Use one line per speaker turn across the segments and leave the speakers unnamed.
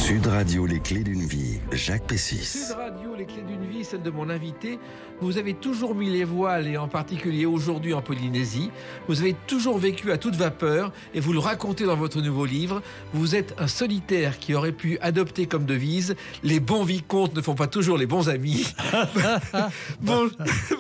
Sud Radio, les clés d'une vie, Jacques Pessis.
Sud Radio, les clés d'une vie, celle de mon invité. Vous avez toujours mis les voiles, et en particulier aujourd'hui en Polynésie. Vous avez toujours vécu à toute vapeur, et vous le racontez dans votre nouveau livre. Vous êtes un solitaire qui aurait pu adopter comme devise « Les bons vicomtes ne font pas toujours les bons amis ».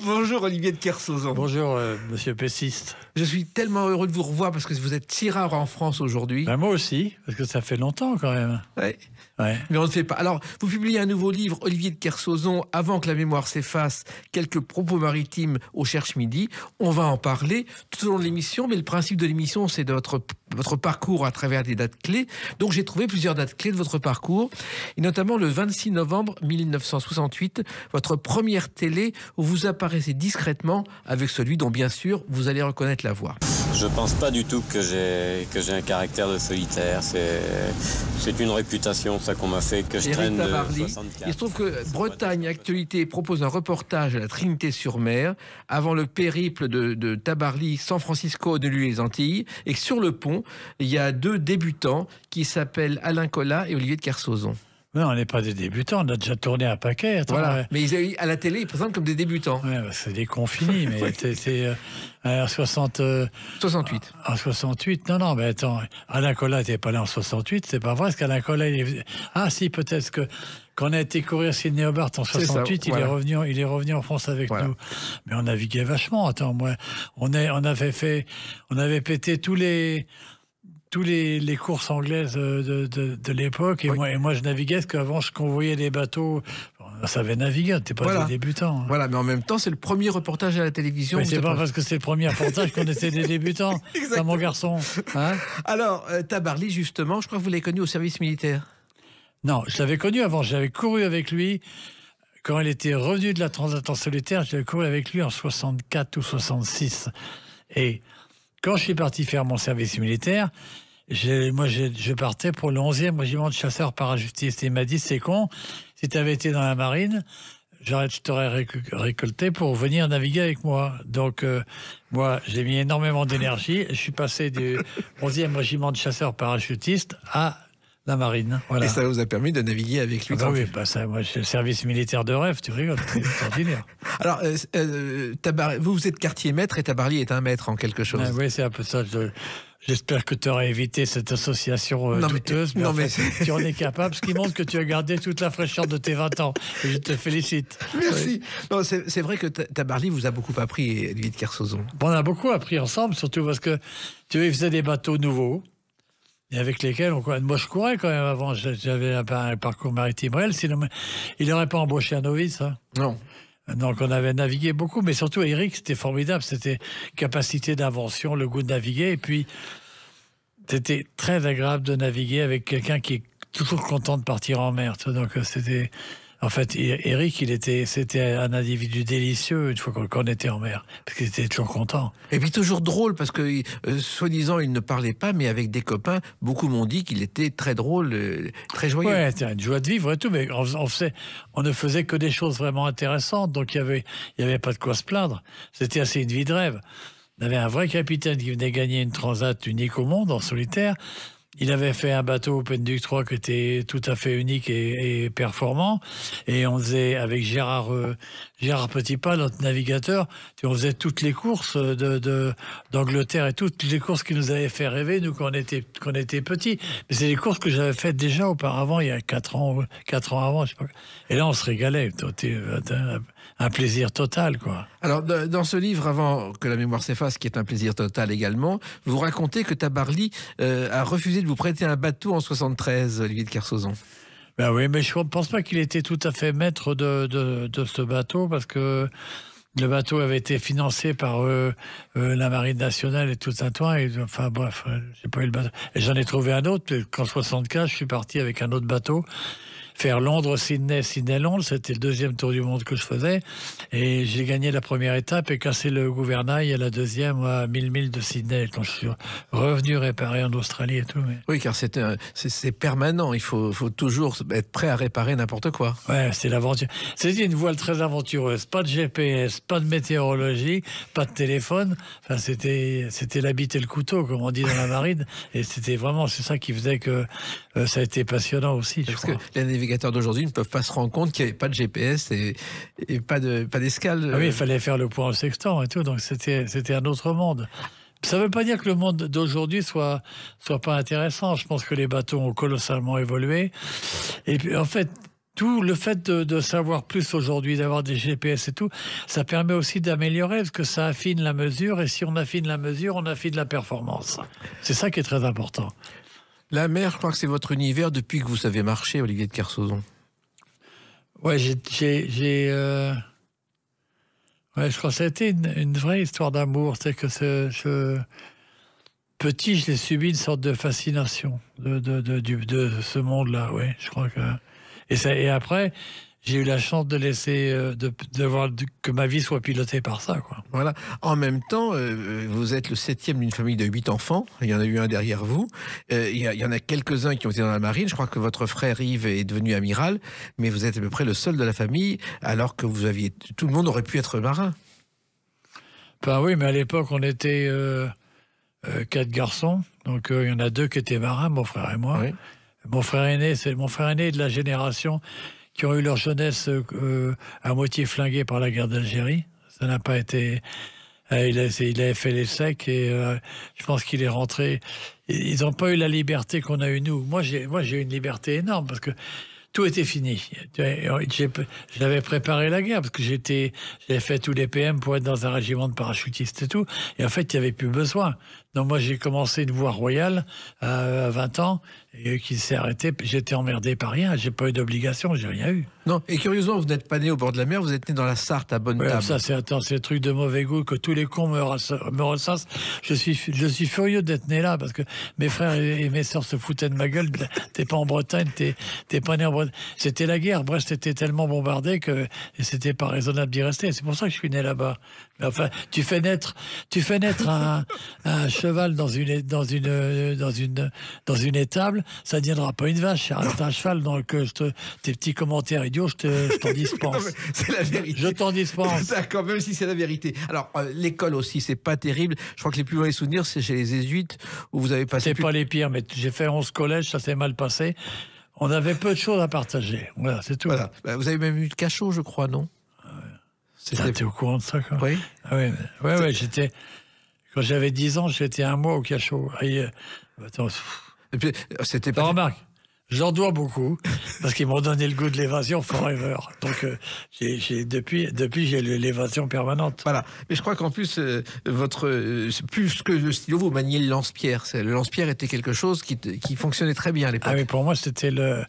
Bonjour Olivier de Kersauzon.
Bonjour Monsieur Pessis.
Je suis tellement heureux de vous revoir parce que vous êtes si rare en France aujourd'hui.
Ben moi aussi, parce que ça fait longtemps quand même.
Ouais.
Ouais.
Mais on ne fait pas. Alors, vous publiez un nouveau livre, Olivier de Kersauzon, avant que la mémoire s'efface, quelques propos maritimes au Cherche Midi. On va en parler tout au long de l'émission, mais le principe de l'émission, c'est de votre parcours à travers des dates clés. Donc, j'ai trouvé plusieurs dates clés de votre parcours, et notamment le 26 novembre 1968, votre première télé où vous apparaissez discrètement avec celui dont, bien sûr, vous allez reconnaître la voix.
Je pense pas du tout que j'ai un caractère de solitaire. C'est une réputation, ça, qu'on m'a fait, que je traîne de 64.
Il se trouve que Bretagne Actualité propose un reportage à la Trinité-sur-Mer avant le périple de Tabarly, San Francisco, de l'île les Antilles, et que sur le pont, il y a deux débutants qui s'appellent Alain Collat et Olivier de Kersauzon.
Non, on n'est pas des débutants, on a déjà tourné un paquet. Attends,
voilà.
ouais.
Mais à la télé, ils présentent comme des débutants.
Ouais, bah, c'est des confinis, mais c'est en
68.
En 68, non, mais attends, Alain Collat n'était pas là en 68, c'est pas vrai, parce qu'Alain Collat, ah si, peut-être que quand on a été courir Sydney Hobart en 68, ça, voilà. il est revenu en France avec nous. Mais on naviguait vachement. Attends, moi, on avait pété tous les courses anglaises de l'époque, et moi je naviguais, parce qu'avant je convoyais des bateaux, on savait naviguer, t'es pas des débutants.
Voilà, mais en même temps c'est le premier reportage à la télévision.
Mais c'est pas parce que c'est le premier reportage qu'on était des débutants, ça, mon garçon. Hein?
Alors, Tabarly, justement, je crois que vous l'avez connu au service militaire.
Non, je l'avais connu avant, j'avais couru avec lui, quand il était revenu de la Transat en solitaire, j'avais couru avec lui en 64 ou 66, et quand je suis parti faire mon service militaire, je partais pour le 11e régiment de chasseurs parachutistes. Il m'a dit, c'est con, si tu avais été dans la marine, je t'aurais récolté pour venir naviguer avec moi. Donc, moi, j'ai mis énormément d'énergie. Je suis passé du 11e régiment de chasseurs parachutistes à la marine. Voilà.
Et ça vous a permis de naviguer avec lui.
Ah bah oui, moi, j'ai le service militaire de rêve, tu rigoles, c'est extraordinaire.
Alors, vous êtes quartier maître et Tabarly est un maître en quelque chose.
Ah, oui, c'est un peu ça. J'espère que tu auras évité cette association douteuse, mais tu en es capable, ce qui montre que tu as gardé toute la fraîcheur de tes 20 ans. Et je te félicite.
Merci. Oui. C'est vrai que Tabarly vous a beaucoup appris, Olivier de Kersauzon.
On a beaucoup appris ensemble, surtout parce que tu vois, il faisait des bateaux nouveaux, et avec lesquels moi je courais quand même avant. J'avais un parcours maritime réel, sinon il n'aurait pas embauché un novice. Hein.
Non.
Donc on avait navigué beaucoup, mais surtout Eric, c'était formidable, c'était capacité d'invention, le goût de naviguer, et puis c'était très agréable de naviguer avec quelqu'un qui est toujours content de partir en mer. Donc c'était, en fait, Eric, c'était un individu délicieux une fois qu'on était en mer, parce qu'il était toujours content.
Et puis toujours drôle, parce que soi-disant il ne parlait pas, mais avec des copains, beaucoup m'ont dit qu'il était très drôle, très joyeux.
Ouais, c'était une joie de vivre et tout, mais on ne faisait que des choses vraiment intéressantes, donc il y avait pas de quoi se plaindre. C'était assez une vie de rêve. On avait un vrai capitaine qui venait gagner une transat unique au monde en solitaire. Il avait fait un bateau Open Duke 3 qui était tout à fait unique et performant. Et on faisait, avec Gérard Petitpas, notre navigateur, on faisait toutes les courses d'Angleterre et toutes les courses qui nous avaient fait rêver, nous, quand on était petits. Mais c'est des courses que j'avais faites déjà auparavant, il y a 4 ans avant, je sais pas. Et là, on se régalait. C'était un plaisir total, quoi.
Alors, dans ce livre, Avant que la mémoire s'efface, qui est un plaisir total également, vous racontez que Tabarly a refusé de vous prêter un bateau en 73, Olivier de Kersauzon.
Ben oui, mais je ne pense pas qu'il était tout à fait maître de ce bateau, parce que le bateau avait été financé par la Marine nationale et tout un temps. Enfin bref, j'ai pas eu le bateau. Et j'en ai trouvé un autre, qu'en 75, je suis parti avec un autre bateau. faire Londres-Sydney, Sydney-Londres. C'était le 2e tour du monde que je faisais. Et j'ai gagné la première étape et cassé le gouvernail à la 2e à 1000 milles de Sydney, quand je suis revenu réparer en Australie et tout. Mais...
Oui, car c'est permanent. Il faut toujours être prêt à réparer n'importe quoi.
Ouais, c'est l'aventure. C'était une voile très aventureuse. Pas de GPS, pas de météorologie, pas de téléphone. Enfin, c'était l'habit et le couteau, comme on dit dans la marine. Et c'était vraiment, c'est ça qui faisait que ça a été passionnant aussi.
Parce que les navigateurs d'aujourd'hui ne peuvent pas se rendre compte qu'il n'y avait pas de GPS et pas d'escale.
Ah oui, il fallait faire le point au sextant et tout. Donc c'était un autre monde. Ça ne veut pas dire que le monde d'aujourd'hui soit pas intéressant. Je pense que les bateaux ont colossalement évolué. Et puis, en fait, tout le fait de savoir plus aujourd'hui, d'avoir des GPS et tout, ça permet aussi d'améliorer parce que ça affine la mesure. Et si on affine la mesure, on affine la performance. C'est ça qui est très important.
La mer, je crois que c'est votre univers depuis que vous savez marcher, Olivier de Kersauzon.
Ouais, ouais, je crois que ça a été une vraie histoire d'amour. C'est que petit, je l'ai subi une sorte de fascination de ce monde-là. Ouais, je crois que. Et après, j'ai eu la chance de laisser, de voir que ma vie soit pilotée par ça, quoi.
Voilà. En même temps, vous êtes le 7e d'une famille de 8 enfants. Il y en a eu un derrière vous. Il y en a quelques-uns qui ont été dans la marine. Je crois que votre frère Yves est devenu amiral, mais vous êtes à peu près le seul de la famille, alors que tout le monde aurait pu être marin.
Ben oui, mais à l'époque, on était 4 garçons. Donc, il y en a 2 qui étaient marins, mon frère et moi. Oui. Mon frère aîné, c'est mon frère aîné de la génération qui ont eu leur jeunesse à moitié flinguée par la guerre d'Algérie. Ça n'a pas été... il avait fait les secs et je pense qu'il est rentré... Ils n'ont pas eu la liberté qu'on a eue nous. Moi, j'ai eu une liberté énorme parce que tout était fini. J'avais préparé la guerre parce que j'avais fait tous les PM pour être dans un régiment de parachutistes et tout. Et en fait, il n'y avait plus besoin. Donc moi, j'ai commencé une voie royale à 20 ans et qui s'est arrêtée. J'étais emmerdé par rien. J'ai pas eu d'obligation, j'ai rien eu.
Non, et curieusement, vous n'êtes pas né au bord de la mer, vous êtes né dans la Sarthe, à Bonne-Table.
Ça, c'est le truc de mauvais goût que tous les cons me ressassent. Je suis furieux d'être né là parce que mes frères et mes sœurs se foutaient de ma gueule. T'es pas en Bretagne, t'es pas né en Bretagne. C'était la guerre. Brest était tellement bombardé que c'était pas raisonnable d'y rester. C'est pour ça que je suis né là-bas. Mais enfin, tu fais naître un cheval dans une étable, ça ne deviendra pas une vache. C'est un cheval, donc tes petits commentaires idiots, je t'en dispense.
C'est la vérité.
Je t'en dispense.
D'accord, même si c'est la vérité. Alors, l'école aussi, c'est pas terrible. Je crois que les plus mauvais souvenirs, c'est chez les jésuites, où vous avez passé...
C'est pas les pires, mais j'ai fait 11 collèges, ça s'est mal passé. On avait peu de choses à partager. Voilà, c'est tout.
Voilà. Vous avez même eu de cachot, je crois, non?
T'es au courant de ça, quoi?
Oui.
Ah, oui, ouais, j'étais... Quand j'avais 10 ans, j'étais un mois au cachot. Attends.
Et puis, c'était pas...
Remarque, j'en dois beaucoup, parce qu'ils m'ont donné le goût de l'évasion forever. Donc, depuis, j'ai l'évasion permanente.
Voilà. Mais je crois qu'en plus, plus que le stylo, vous maniez le lance-pierre. Le lance-pierre était quelque chose qui fonctionnait très bien à l'époque.
Ah oui, pour moi, c'était le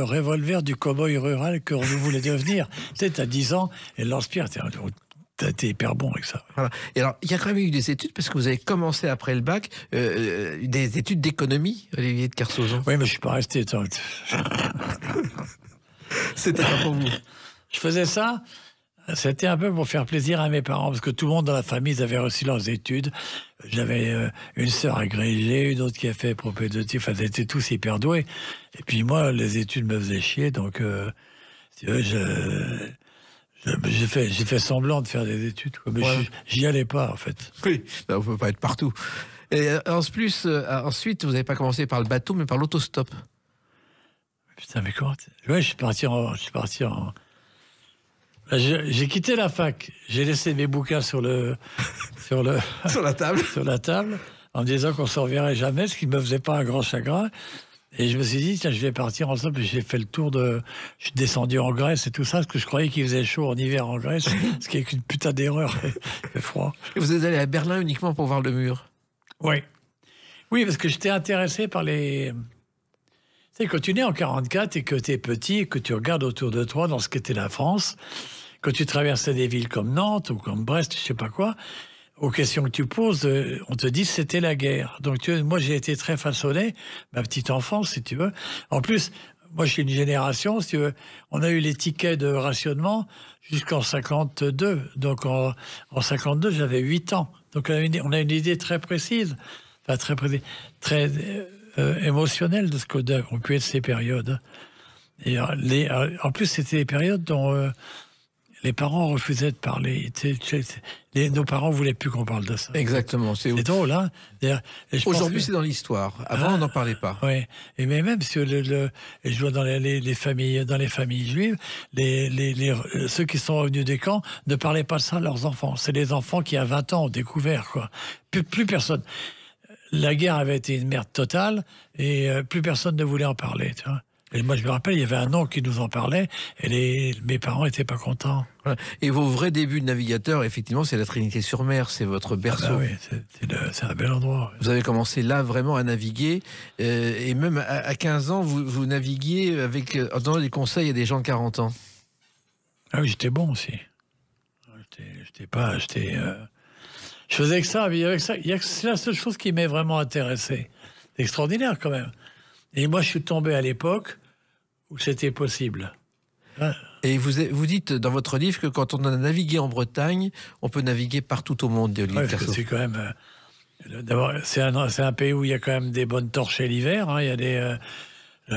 revolver du cow-boy rural que vous voulez devenir. Tu sais, t'as 10 ans, et le lance-pierre, t'es hyper bon avec ça.
Voilà. Et alors, il y a quand même eu des études, parce que vous avez commencé après le bac, des études d'économie, Olivier de Kersauzon.
Oui, mais je suis pas resté.
C'était pas pour vous.
Je faisais ça, c'était un peu pour faire plaisir à mes parents, parce que tout le monde dans la famille avait réussi leurs études. J'avais une sœur agrégée, une autre qui a fait propédeutique, enfin, ils étaient tous hyper doués. Et puis moi, les études me faisaient chier, donc si tu veux, j'ai fait semblant de faire des études, mais ouais. J'y allais pas, en fait.
Oui, on peut pas être partout. Et ensuite, vous n'avez pas commencé par le bateau, mais par l'autostop.
Putain, mais comment... Ouais, je suis parti en... J'ai quitté la fac. J'ai laissé mes bouquins sur la table. Sur la table, en me disant qu'on ne s'en reverrait jamais, ce qui ne me faisait pas un grand chagrin. Et je me suis dit, tiens, je vais partir en Europe. J'ai fait le tour Je suis descendu en Grèce et tout ça, parce que je croyais qu'il faisait chaud en hiver en Grèce, ce qui est une putain d'erreur. Il fait froid.
Et vous êtes allé à Berlin uniquement pour voir le mur?
Oui. Oui, parce que j'étais intéressé par les... Tu sais, quand tu nais en 44 et que tu es petit et que tu regardes autour de toi dans ce qu'était la France, quand tu traversais des villes comme Nantes ou comme Brest, je sais pas quoi, aux questions que tu poses, on te dit c'était la guerre. Donc moi j'ai été très façonné, ma petite enfance si tu veux. En plus, moi je suis une génération, si tu veux, on a eu les tickets de rationnement jusqu'en 52. Donc en 52 j'avais 8 ans. Donc on a une idée très précise, enfin très émotionnelle de ce qu'ont pu être ces périodes. Et en plus c'était des périodes dont les parents refusaient de parler. Nos parents ne voulaient plus qu'on parle de ça.
Exactement. C'est
drôle, hein.
Aujourd'hui, c'est dans l'histoire. Avant, on n'en parlait pas.
Oui. Et mais même si je vois dans les familles juives, ceux qui sont revenus des camps ne parlaient pas de ça à leurs enfants. C'est les enfants qui, à 20 ans, ont découvert, quoi. Plus personne. La guerre avait été une merde totale et plus personne ne voulait en parler, tu vois. Et moi, je me rappelle, il y avait un oncle qui nous en parlait et mes parents n'étaient pas contents.
Voilà. Et vos vrais débuts de navigateur, effectivement, c'est la Trinité-sur-Mer, c'est votre berceau.
Ah bah oui, c'est un bel endroit.
Vous avez commencé là vraiment à naviguer et même à 15 ans, vous naviguiez en donnant des conseils à des gens de 40 ans.
Ah oui, j'étais bon aussi. Je faisais que ça. C'est la seule chose qui m'est vraiment intéressé. C'est extraordinaire quand même. Et moi, je suis tombé à l'époque où c'était possible.
Et vous dites dans votre livre que quand on a navigué en Bretagne, on peut naviguer partout au monde.
C'est quand même... D'abord, c'est un pays où il y a quand même des bonnes torchées l'hiver. Hein. Il y a des...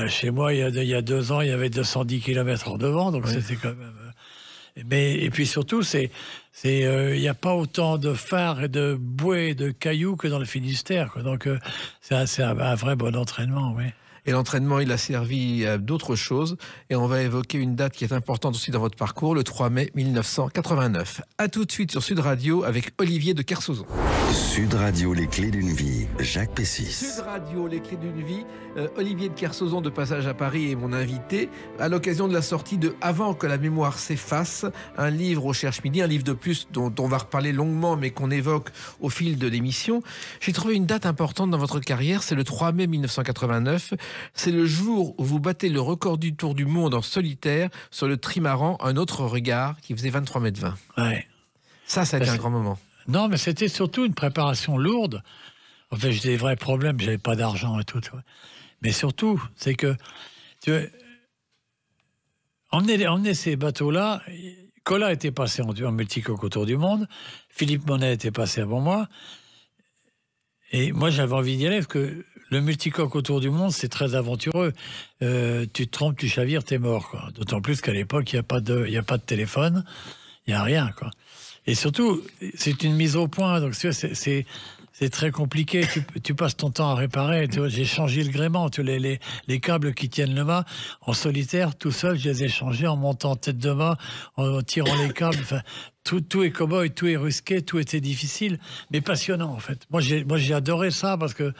chez moi, il y a 2 ans, il y avait 210 km/h de vent, donc c'était quand même... et puis surtout, il n'y a pas autant de phares et de bouées, de cailloux que dans le Finistère, quoi. Donc c'est un vrai bon entraînement, oui.
Et l'entraînement, il a servi à d'autres choses. Et on va évoquer une date qui est importante aussi dans votre parcours, le 3 mai 1989. A tout de suite sur Sud Radio avec Olivier de Kersauzon.
Sud Radio, les clés d'une vie, Jacques Pessis.
Sud Radio, les clés d'une vie, Olivier de Kersauzon de passage à Paris est mon invité à l'occasion de la sortie de Avant que la mémoire s'efface, un livre au Cherche Midi, un livre de plus dont on va reparler longuement mais qu'on évoque au fil de l'émission. J'ai trouvé une date importante dans votre carrière, c'est le 3 mai 1989. C'est le jour où vous battez le record du tour du monde en solitaire sur le trimaran, un autre regard qui faisait 23,20 mètres.
Ouais.
Ça a été un grand moment.
Non, mais c'était surtout une préparation lourde. En fait, j'ai des vrais problèmes, j'avais pas d'argent et tout. Tu vois. Mais surtout, c'est que tu vois, emmener ces bateaux-là, Colas était passé en multicoque autour du monde, Philippe Monet était passé avant moi, et moi j'avais envie d'y aller parce que le multicoque autour du monde, c'est très aventureux. Tu te trompes, tu chavires, t'es mort, quoi. D'autant plus qu'à l'époque, il n'y a pas de téléphone, il n'y a rien, quoi. Et surtout, c'est une mise au point, donc tu vois, c'est très compliqué. Tu passes ton temps à réparer. Tu vois, j'ai changé le gréement. Tu vois, les câbles qui tiennent le mât, en solitaire, tout seul, je les ai changés en montant en tête de mât, en tirant les câbles. Enfin, tout est cow-boy, tout est rusqué, tout était difficile, mais passionnant, en fait. Moi, j'ai adoré ça parce que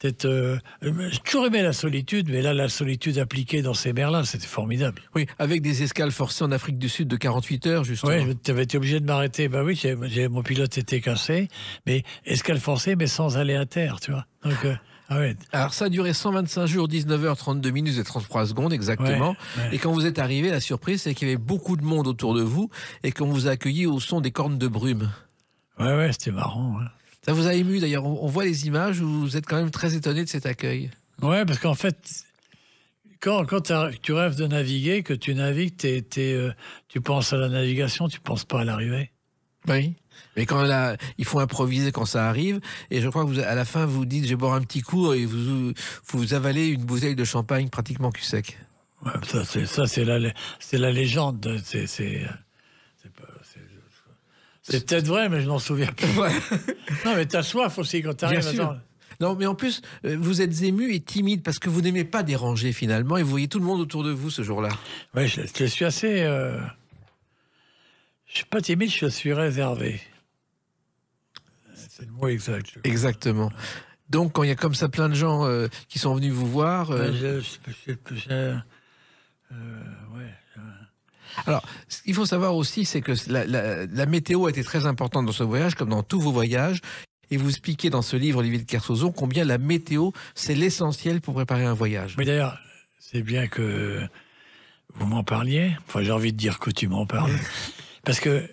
j'ai toujours aimé la solitude, mais là, la solitude appliquée dans ces mers-là, c'était formidable.
Oui, avec des escales forcées en Afrique du Sud de 48 heures, justement.
Oui, j'avais été obligé de m'arrêter. Bah oui, mon pilote était cassé, mais escale forcée, mais sans aller à terre, tu vois. Donc, ouais.
Alors, ça a duré 125 jours, 19h32 minutes et 33 secondes, exactement.
Ouais.
Et quand vous êtes arrivé, la surprise, c'est qu'il y avait beaucoup de monde autour de vous et qu'on vous a accueilli au son des cornes de brume.
Ouais, c'était marrant, hein.
Ça vous a ému, d'ailleurs. On voit les images où vous êtes quand même très étonné de cet accueil.
Ouais, parce qu'en fait, quand tu rêves de naviguer, que tu navigues, tu penses à la navigation, tu penses pas à l'arrivée.
Oui. Mais quand il faut improviser quand ça arrive, et je crois que à la fin, vous dites, je vais boire un petit coup, et vous avalez une bouteille de champagne pratiquement cul sec.
Ouais, c'est la légende. C'est peut-être vrai, mais je n'en souviens plus. Ouais. Non, mais t'as soif aussi quand t'arrives.
Bien sûr. Non, mais en plus, vous êtes ému et timide parce que vous n'aimez pas déranger finalement, et vous voyez tout le monde autour de vous ce jour-là.
Oui, je suis assez... Je suis pas timide, je suis réservé. C'est le mot exact.
Exactement. Donc, quand il y a comme ça plein de gens qui sont venus vous voir... Alors, ce qu'il faut savoir aussi, c'est que la météo a été très importante dans ce voyage, comme dans tous vos voyages. Et vous expliquez dans ce livre, Olivier de Kersauzon, combien la météo, c'est l'essentiel pour préparer un voyage.
Mais d'ailleurs, c'est bien que vous m'en parliez. Enfin, j'ai envie de dire que tu m'en parles. Parce que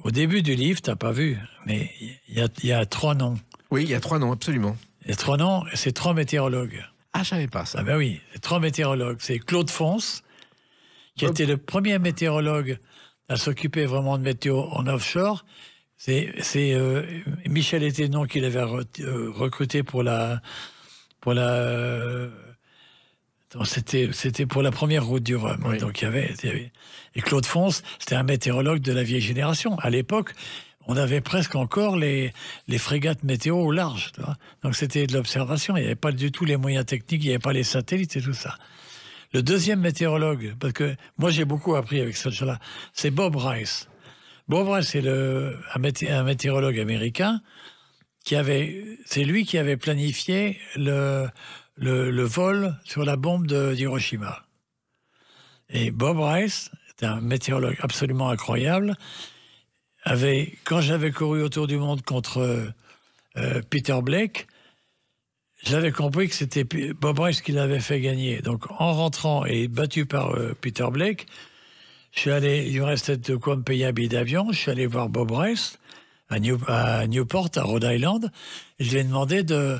au début du livre, tu n'as pas vu, mais il y a 3 noms.
Oui, il y a 3 noms, absolument.
Les 3 noms, c'est 3 météorologues.
Ah, je savais pas ça.
Ah ben oui, c'est 3 météorologues. C'est Claude Fons, qui était le premier météorologue à s'occuper vraiment de météo en offshore. C'est Michel Éténon qui l'avait recruté pour la c'était pour la première route du Rhum.
Oui.
Donc il y avait et Claude Fons, c'était un météorologue de la vieille génération. À l'époque, on avait presque encore les frégates météo au large. Tu vois. Donc c'était de l'observation. Il n'y avait pas du tout les moyens techniques, il n'y avait pas les satellites et tout ça. Le deuxième météorologue, parce que moi j'ai beaucoup appris avec ce genre-là, c'est Bob Rice. Bob Rice, c'est un météorologue américain c'est lui qui avait planifié le vol sur la bombe d'Hiroshima. Et Bob Rice, c'était un météorologue absolument incroyable. Quand j'avais couru autour du monde contre Peter Blake, j'avais compris que c'était Bob Rice qui l'avait fait gagner. Donc, en rentrant et battu par Peter Blake, il me restait de quoi me payer un billet d'avion. Je suis allé voir Bob Rice à Newport, à Rhode Island, et je lui ai demandé de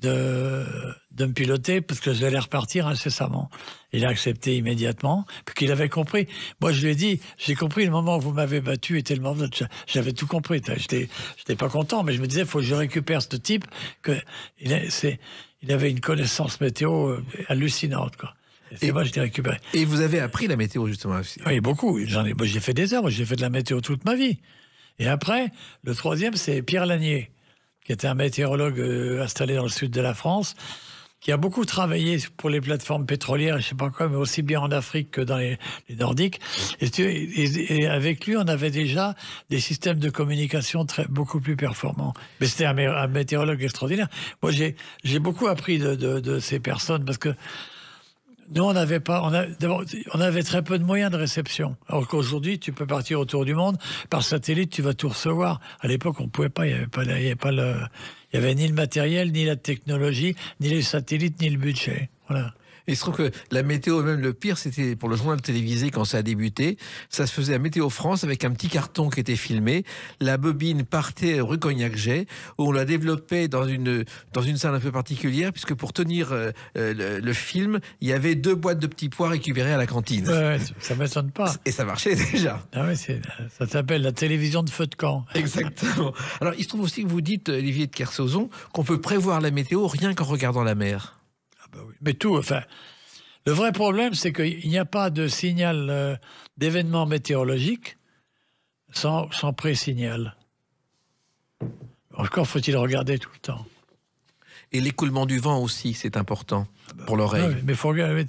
me piloter parce que j'allais repartir incessamment. Il a accepté immédiatement, puis qu'il avait compris. Moi, je lui ai dit, j'ai compris le moment où vous m'avez battu était le moment. J'avais tout compris. J'étais pas content, mais je me disais, il faut que je récupère ce type. Il avait une connaissance météo hallucinante, quoi. Et moi, je l'ai récupéré.
Et vous avez appris la météo, justement aussi.
Oui, beaucoup. J'ai fait des heures. Moi, j'ai fait de la météo toute ma vie. Et après, le troisième, c'est Pierre Lanier, qui était un météorologue installé dans le sud de la France, qui a beaucoup travaillé pour les plateformes pétrolières, je sais pas quoi, mais aussi bien en Afrique que dans les Nordiques. Et avec lui, on avait déjà des systèmes de communication beaucoup plus performants. Mais c'était un météorologue extraordinaire. Moi, j'ai beaucoup appris de ces personnes parce que nous, on avait très peu de moyens de réception. Alors qu'aujourd'hui, tu peux partir autour du monde. Par satellite, tu vas tout recevoir. À l'époque, on ne pouvait pas. Il n'y avait ni le matériel, ni la technologie, ni les satellites, ni le budget. Voilà.
Il se trouve que la météo, même le pire, c'était pour le journal télévisé quand ça a débuté. Ça se faisait à Météo France avec un petit carton qui était filmé. La bobine partait rue Cognac-Jet, où on la développait dans une salle un peu particulière, puisque pour tenir le film, il y avait 2 boîtes de petits pois récupérées à la cantine.
Ouais, ça ne m'étonne pas.
Et ça marchait déjà.
Ah oui, ça s'appelle la télévision de feu de camp.
Exactement. Alors, il se trouve aussi que vous dites, Olivier de Kersauzon, qu'on peut prévoir la météo rien qu'en regardant la mer.
Ah bah oui. Mais tout, enfin, le vrai problème, c'est qu'il n'y a pas de signal d'événement météorologique sans pré-signal. Encore faut-il regarder tout le temps.
Et l'écoulement du vent aussi, c'est important pour l'oreille.
Ouais, mais il faut regarder.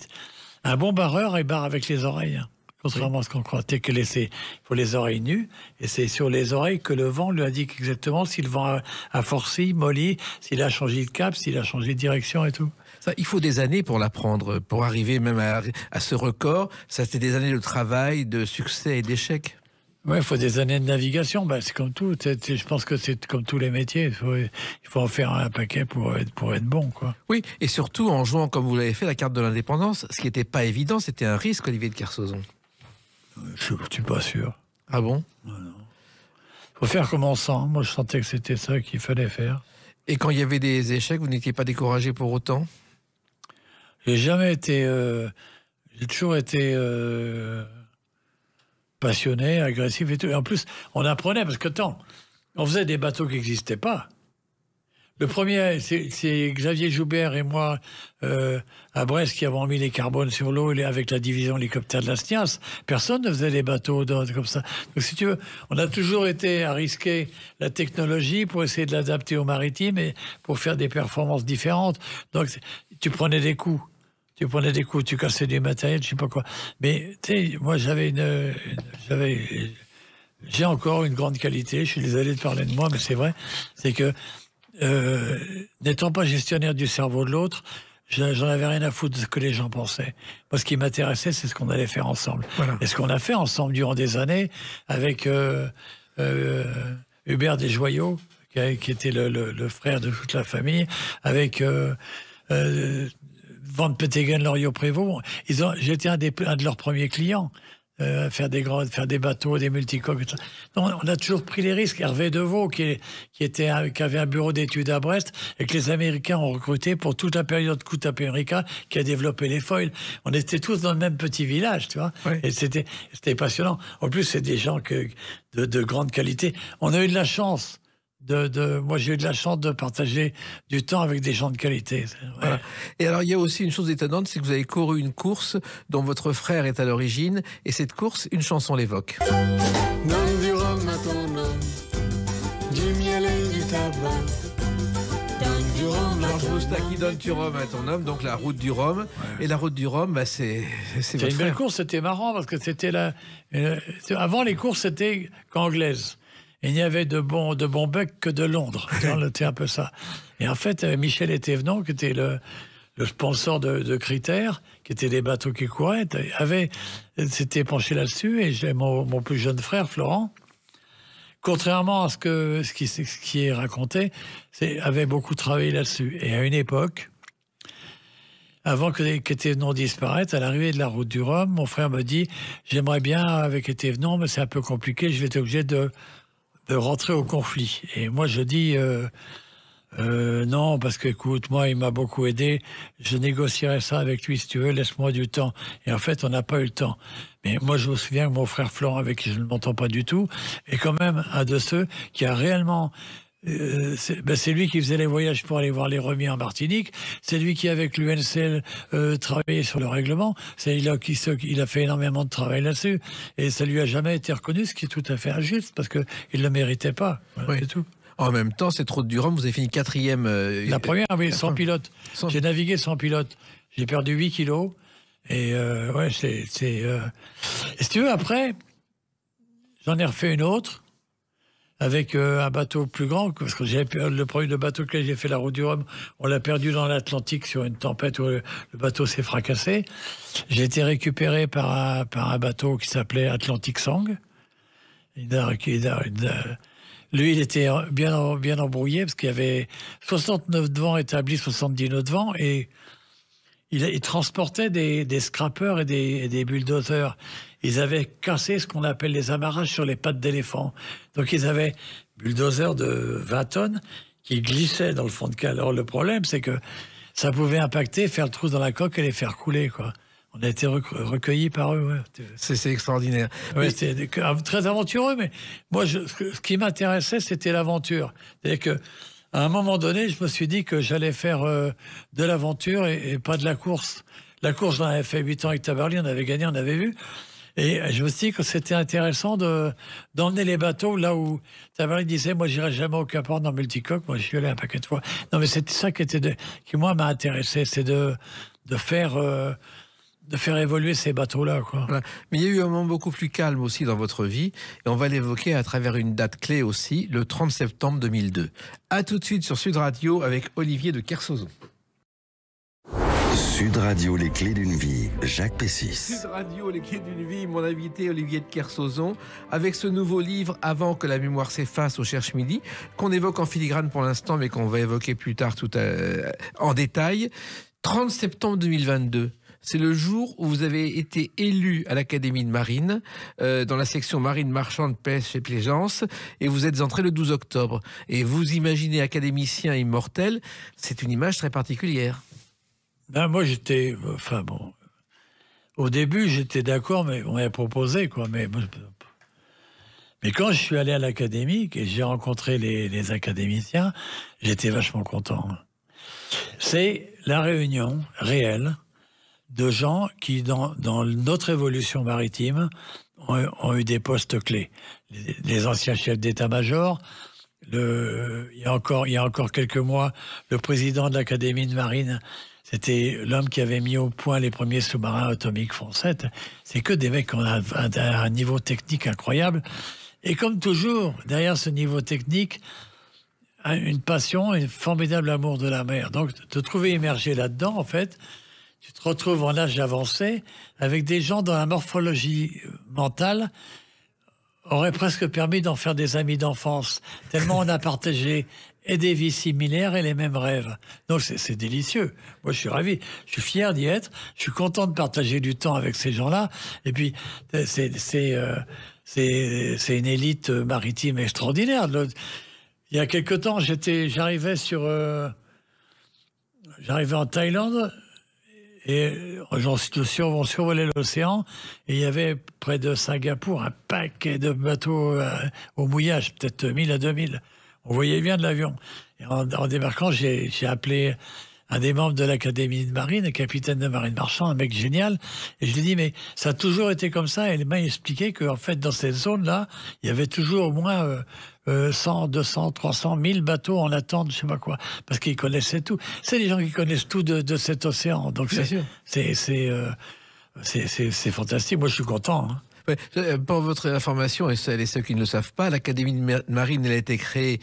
Un bon barreur, il barre avec les oreilles. Hein. Contrairement à ce qu'on croit. Il faut les oreilles nues, et c'est sur les oreilles que le vent lui indique exactement si le vent a forci, molli, s'il a changé de cap, s'il a changé de direction et tout.
Ça, il faut des années pour l'apprendre, pour arriver même à ce record. Ça, c'est des années de travail, de succès et d'échecs.
Oui, il faut des années de navigation. Ben, c'est comme tout. Je pense que c'est comme tous les métiers. Il faut en faire un paquet pour être bon, quoi.
Oui, et surtout en jouant, comme vous l'avez fait, la carte de l'indépendance, ce qui n'était pas évident, c'était un risque, Olivier de Kersauzon.
Je ne suis pas sûr.
Ah bon?
Non. Il faut faire comme on sent. Moi, je sentais que c'était ça qu'il fallait faire.
Et quand il y avait des échecs, vous n'étiez pas découragé pour autant?
J'ai jamais été... j'ai toujours été passionné, agressif et tout. Et en plus, on apprenait, parce que on faisait des bateaux qui n'existaient pas. Le premier, c'est Xavier Joubert et moi, à Brest, qui avons mis les carbones sur l'eau avec la division hélicoptère de la SNIAS. Personne ne faisait des bateaux comme ça. Donc, si tu veux, on a toujours été à risquer la technologie pour essayer de l'adapter au maritime et pour faire des performances différentes. Donc, tu prenais des coups. Tu cassais du matériel, je sais pas quoi. Mais, tu sais, moi, j'ai encore une grande qualité. Je suis désolé de parler de moi, mais c'est vrai. C'est que, n'étant pas gestionnaire du cerveau de l'autre, j'en avais rien à foutre de ce que les gens pensaient. Moi, ce qui m'intéressait, c'est ce qu'on allait faire ensemble. Voilà. Et ce qu'on a fait ensemble durant des années avec Hubert Desjoyaux, qui était le frère de toute la famille, avec Van Peteggen, Loriot Prévost. J'étais un de leurs premiers clients. faire des bateaux, des multicoques. Donc, on a toujours pris les risques. Hervé Deveau, qui avait un bureau d'études à Brest, et que les Américains ont recruté pour toute la période Coop America, qui a développé les foils. On était tous dans le même petit village, tu vois. Oui. Et c'était passionnant. En plus, c'est des gens de grande qualité. On a eu de la chance. Moi, j'ai eu de la chance de partager du temps avec des gens de qualité. Ouais.
Voilà. Et alors, il y a aussi une chose étonnante, c'est que vous avez couru une course dont votre frère est à l'origine, et cette course, une chanson l'évoque.
Donne du rhum à ton homme, du miel et du tabac. Donne du rhum à ton homme.
Qui donne du rhum à ton homme, donc la route du rhum. Ouais. Et la route du rhum, c'est votre
une belle course, c'était marrant, parce que c'était avant, les courses, c'était qu'anglaises. Il n'y avait de bons becs que de Londres. C'était un peu ça. Et en fait, Michel Etévenant, qui était le sponsor de Critères, qui étaient des bateaux qui couraient, s'était penché là-dessus. Et j'ai mon plus jeune frère, Florent, contrairement à ce qui est raconté, avait beaucoup travaillé là-dessus. Et à une époque, avant qu'Etévenant disparaisse, à l'arrivée de la route du Rhum, mon frère me dit « J'aimerais bien avec Etévenant, mais c'est un peu compliqué, je vais être obligé de rentrer au conflit. » Et moi, je dis non, parce que, écoute, moi, il m'a beaucoup aidé. Je négocierai ça avec lui, si tu veux, laisse-moi du temps. Et en fait, on n'a pas eu le temps. Mais moi, je me souviens que mon frère Florent, avec qui je ne m'entends pas du tout, est quand même un de ceux qui a réellement... c'est lui qui faisait les voyages pour aller voir les remis en Martinique. C'est lui qui, avec l'UNCL, travaillait sur le règlement. Il a fait énormément de travail là-dessus. Et ça lui a jamais été reconnu, ce qui est tout à fait injuste, parce qu'il ne le méritait pas. Voilà,
oui.
C'est tout.
En même temps, cette route du Rhum, vous avez fini 4e.
La première, oui, sans pilote. J'ai navigué sans pilote. J'ai perdu 8 kilos. Et ouais, et si tu veux, après, j'en ai refait une autre, avec un bateau plus grand, parce que le bateau que j'ai fait la route du Rhum, on l'a perdu dans l'Atlantique sur une tempête où le bateau s'est fracassé. J'ai été récupéré par un bateau qui s'appelait Atlantic Song. Lui, il était bien embrouillé, parce qu'il y avait 69 nœuds de vent établis, 70 nœuds de vent, et il transportait des scrappers et des bulldozers. Ils avaient cassé ce qu'on appelle les amarrages sur les pattes d'éléphant. Donc ils avaient bulldozers de 20 tonnes qui glissaient dans le fond de cale. Alors le problème, c'est que ça pouvait impacter, faire le trou dans la coque et les faire couler, quoi. On a été recueillis par eux. Ouais.
C'est extraordinaire.
Ouais, c'était très aventureux, mais moi, ce qui m'intéressait, c'était l'aventure. C'est-à-dire que à un moment donné, je me suis dit que j'allais faire de l'aventure et pas de la course. La course, j'en avais fait 8 ans avec Tabarly, on avait gagné, on avait vu. Et je me suis dit que c'était intéressant d'emmener les bateaux là où Tabarly disait « Moi, j'irai jamais au Cap Horn en multicoque. » Moi, je suis allé un paquet de fois. Non, mais c'était ça qui moi, m'a intéressé. C'est de faire évoluer ces bateaux-là, quoi.
Voilà. Mais il y a eu un moment beaucoup plus calme aussi dans votre vie, et on va l'évoquer à travers une date clé aussi, le 30 septembre 2002. À tout de suite sur Sud Radio avec Olivier de Kersauzon.
Sud Radio, les clés d'une vie, Jacques Pessis.
Sud Radio, les clés d'une vie, mon invité Olivier de Kersauzon, avec ce nouveau livre, Avant que la mémoire s'efface, au Cherche Midi, qu'on évoque en filigrane pour l'instant, mais qu'on va évoquer plus tard en détail. 30 septembre 2022. C'est le jour où vous avez été élu à l'Académie de Marine, dans la section marine marchande, pêche et plaisance, et vous êtes entré le 12 octobre. Et vous imaginez académicien immortel, c'est une image très particulière.
Ben moi, au début, j'étais d'accord, mais on m'avait proposé, quoi. Mais quand je suis allé à l'Académie, et j'ai rencontré les académiciens, j'étais vachement content. C'est la réunion réelle de gens qui, dans notre évolution maritime, ont eu des postes clés. Les anciens chefs d'état-major, il y a encore quelques mois, le président de l'Académie de Marine, c'était l'homme qui avait mis au point les premiers sous-marins atomiques français. C'est que des mecs qui ont un niveau technique incroyable. Et comme toujours, derrière ce niveau technique, une passion, un formidable amour de la mer. Donc, te trouver immergé là-dedans, en fait, tu te retrouves en âge avancé avec des gens dont la morphologie mentale aurait presque permis d'en faire des amis d'enfance. Tellement on a partagé et des vies similaires et les mêmes rêves. Donc c'est délicieux. Moi, je suis ravi. Je suis fier d'y être. Je suis content de partager du temps avec ces gens-là. Et puis, c'est une élite maritime extraordinaire. Il y a quelque temps, j'arrivais en Thaïlande et on survolait l'océan et il y avait près de Singapour un paquet de bateaux au mouillage, peut-être 1000 à 2000. On voyait bien de l'avion. Et en débarquant, j'ai appelé un des membres de l'Académie de Marine, un capitaine de marine marchand, un mec génial. Et je lui ai dit, mais ça a toujours été comme ça. Et il m'a expliqué qu'en fait, dans cette zone-là, il y avait toujours au moins 100, 200, 300, 1000 bateaux en attente, je sais pas quoi. Parce qu'ils connaissaient tout. C'est des gens qui connaissent tout de cet océan. Donc c'est fantastique. Moi, je suis content. Hein.
Ouais, pour votre information, et celles et ceux qui ne le savent pas, l'Académie de Marine, elle a été créée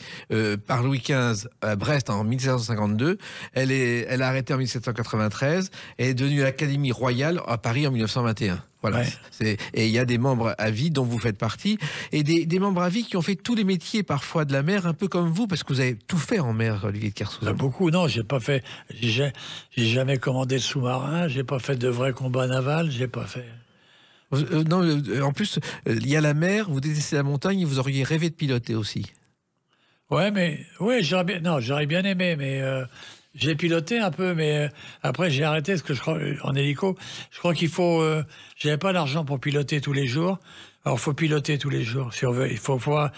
par Louis XV à Brest en 1752. Elle a arrêté en 1793 et est devenue l'Académie royale à Paris en 1921. Voilà. Ouais. Et il y a des membres à vie dont vous faites partie, et des membres à vie qui ont fait tous les métiers parfois de la mer, un peu comme vous, parce que vous avez tout fait en mer, Olivier de Kersauzon.
Beaucoup, non, j'ai pas fait. J'ai jamais commandé de sous-marin, j'ai pas fait de vrais combats navals, j'ai pas fait.
Non, en plus, il y a la mer, vous détestez la montagne, et vous auriez rêvé de piloter aussi.
Ouais, j'aurais bien aimé, mais j'ai piloté un peu, mais après j'ai arrêté parce que je crois en hélico. Je crois qu'il faut. J'avais pas l'argent pour piloter tous les jours. Alors faut piloter tous les jours. Si on veut, il faut pas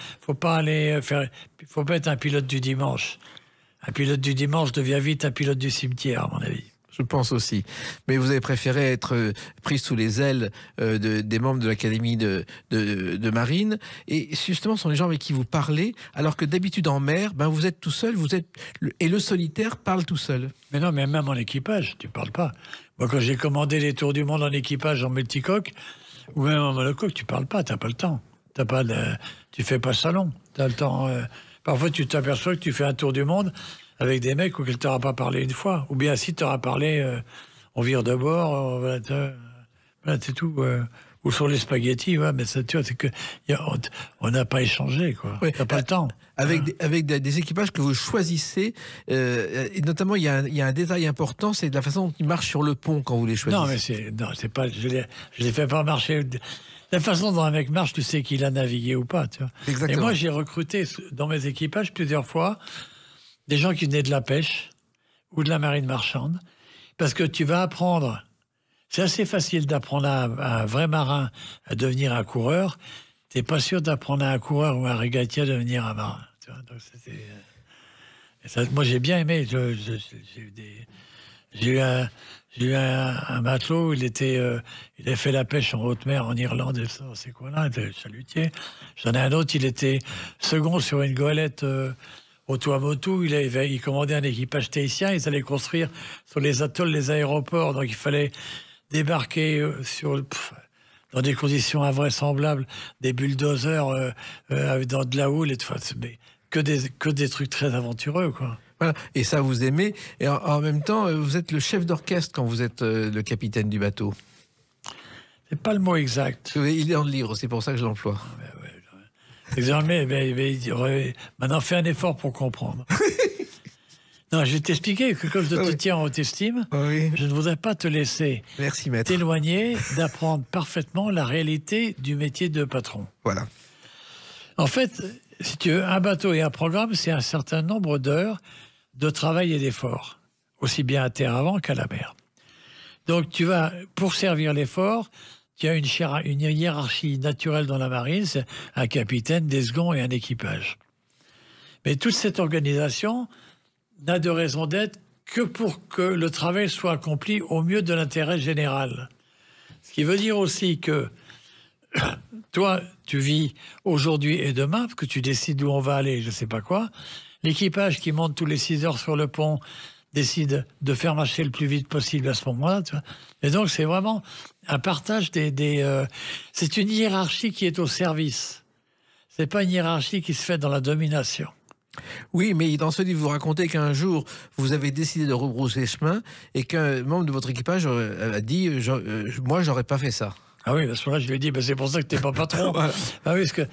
aller faire. Il faut pas être un pilote du dimanche. Un pilote du dimanche devient vite un pilote du cimetière, à mon avis.
Je pense aussi. Mais vous avez préféré être pris sous les ailes des membres de l'Académie de Marine. Et justement, ce sont les gens avec qui vous parlez, alors que d'habitude en mer, ben vous êtes tout seul, et le solitaire parle tout seul.
Mais non, mais même en équipage, tu parles pas. Moi, quand j'ai commandé les tours du monde en équipage en multicoque, ou même en monocoque, tu parles pas, t'as pas le temps. Tu fais pas salon. T'as le temps. Parfois, tu t'aperçois que tu fais un tour du monde avec des mecs auxquels tu n'auras pas parlé une fois. Ou bien si tu auras parlé, on vire de bord, voilà, c'est tout. Ou sur les spaghettis, ouais, mais ça, tu vois, c'est que on n'a pas échangé, quoi. Oui, t'as pas le temps.
Avec des équipages que vous choisissez, et notamment, il y a un détail important, c'est de la façon dont ils marchent sur le pont quand vous les choisissez.
Non, mais c'est pas, je les fais pas marcher. La façon dont un mec marche, tu sais qu'il a navigué ou pas, tu vois.
Exactement.
Et moi, j'ai recruté dans mes équipages plusieurs fois des gens qui venaient de la pêche ou de la marine marchande, parce que tu vas apprendre. C'est assez facile d'apprendre à un vrai marin à devenir un coureur. T'es pas sûr d'apprendre à un coureur ou à un régatier à devenir un marin. Tu vois, donc moi, j'ai bien aimé. J'ai eu un matelot. Il a fait la pêche en haute mer en Irlande. Et ça, c'est quoi là? Il était chalutier. J'en ai un autre. Il était second sur une goélette. Au Tuamotu, il commandait un équipage tahitien. Ils allaient construire sur les atolls les aéroports. Donc, il fallait débarquer dans des conditions invraisemblables, des bulldozers dans de la houle et tout. Mais que des trucs très aventureux, quoi.
Voilà. Et ça, vous aimez. Et en même temps, vous êtes le chef d'orchestre quand vous êtes le capitaine du bateau.
C'est pas le mot exact.
Il est dans le livre, c'est pour ça que je l'emploie.
Maintenant, fais un effort pour comprendre. Non, je vais t'expliquer que comme je te tiens en haute estime, je ne voudrais pas te laisser t'éloigner d'apprendre parfaitement la réalité du métier de patron.
Voilà.
En fait, si tu veux, un bateau et un programme, c'est un certain nombre d'heures de travail et d'effort, aussi bien à terre avant qu'à la mer. Donc, pour servir l'effort, tu as une hiérarchie naturelle dans la marine, c'est un capitaine, des seconds et un équipage. Mais toute cette organisation n'a de raison d'être que pour que le travail soit accompli au mieux de l'intérêt général. Ce qui veut dire aussi que toi, tu vis aujourd'hui et demain, parce que tu décides où on va aller, je ne sais pas quoi. L'équipage qui monte tous les 6 heures sur le pont décide de faire marcher le plus vite possible à ce moment-là. Tu vois. Et donc, c'est vraiment un partage c'est une hiérarchie qui est au service. C'est pas une hiérarchie qui se fait dans la domination.
Oui, mais dans ce livre, vous racontez qu'un jour, vous avez décidé de rebrousser chemin et qu'un membre de votre équipage a dit moi, j'aurais pas fait ça.
Ah oui, à ce moment-là, je lui ai dit c'est pour ça que t'es pas patron. Voilà. Ah oui, parce que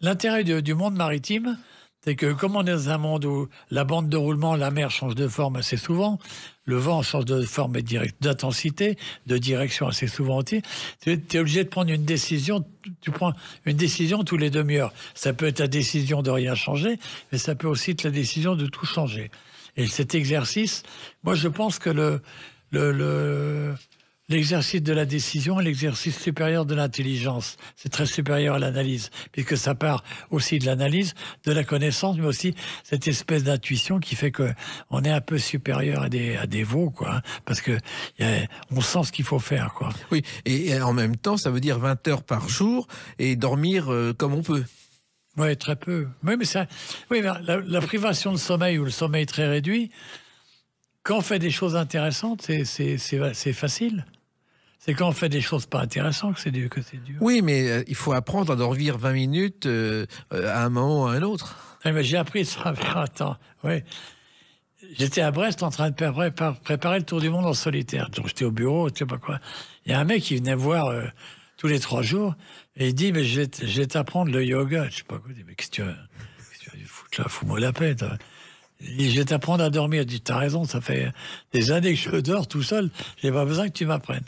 l'intérêt du monde maritime, c'est que comme on est dans un monde où la bande de roulement, la mer change de forme assez souvent, le vent change de forme et d'intensité, de direction assez souvent aussi, tu es obligé de prendre une décision. Tu prends une décision tous les demi-heures. Ça peut être la décision de rien changer, mais ça peut aussi être la décision de tout changer. Et cet exercice, moi je pense que l'exercice de la décision est l'exercice supérieur de l'intelligence. C'est très supérieur à l'analyse, puisque ça part aussi de l'analyse, de la connaissance, mais aussi cette espèce d'intuition qui fait qu'on est un peu supérieur à des veaux, quoi, hein, parce que on sent ce qu'il faut faire, quoi.
Oui, et en même temps, ça veut dire 20 heures par jour et dormir comme on peut.
Oui, très peu. Oui, mais la privation de sommeil ou le sommeil très réduit, quand on fait des choses intéressantes, c'est facile. C'est quand on fait des choses pas intéressantes que c'est dur.
Oui, mais il faut apprendre à dormir 20 minutes à un moment ou à un autre.
Oui, mais j'ai appris ça. Attends, oui. J'étais à Brest en train de préparer le tour du monde en solitaire. Donc j'étais au bureau, je sais pas quoi. Il y a un mec qui venait me voir tous les 3 jours et il dit, mais je vais t'apprendre le yoga. Je sais pas quoi. Je dis, mais qu'est-ce que tu vas foutre là, fous-moi la paix. Et je vais t'apprendre à dormir. Je dis, t'as raison, ça fait des années que je dors tout seul. J'ai pas besoin que tu m'apprennes.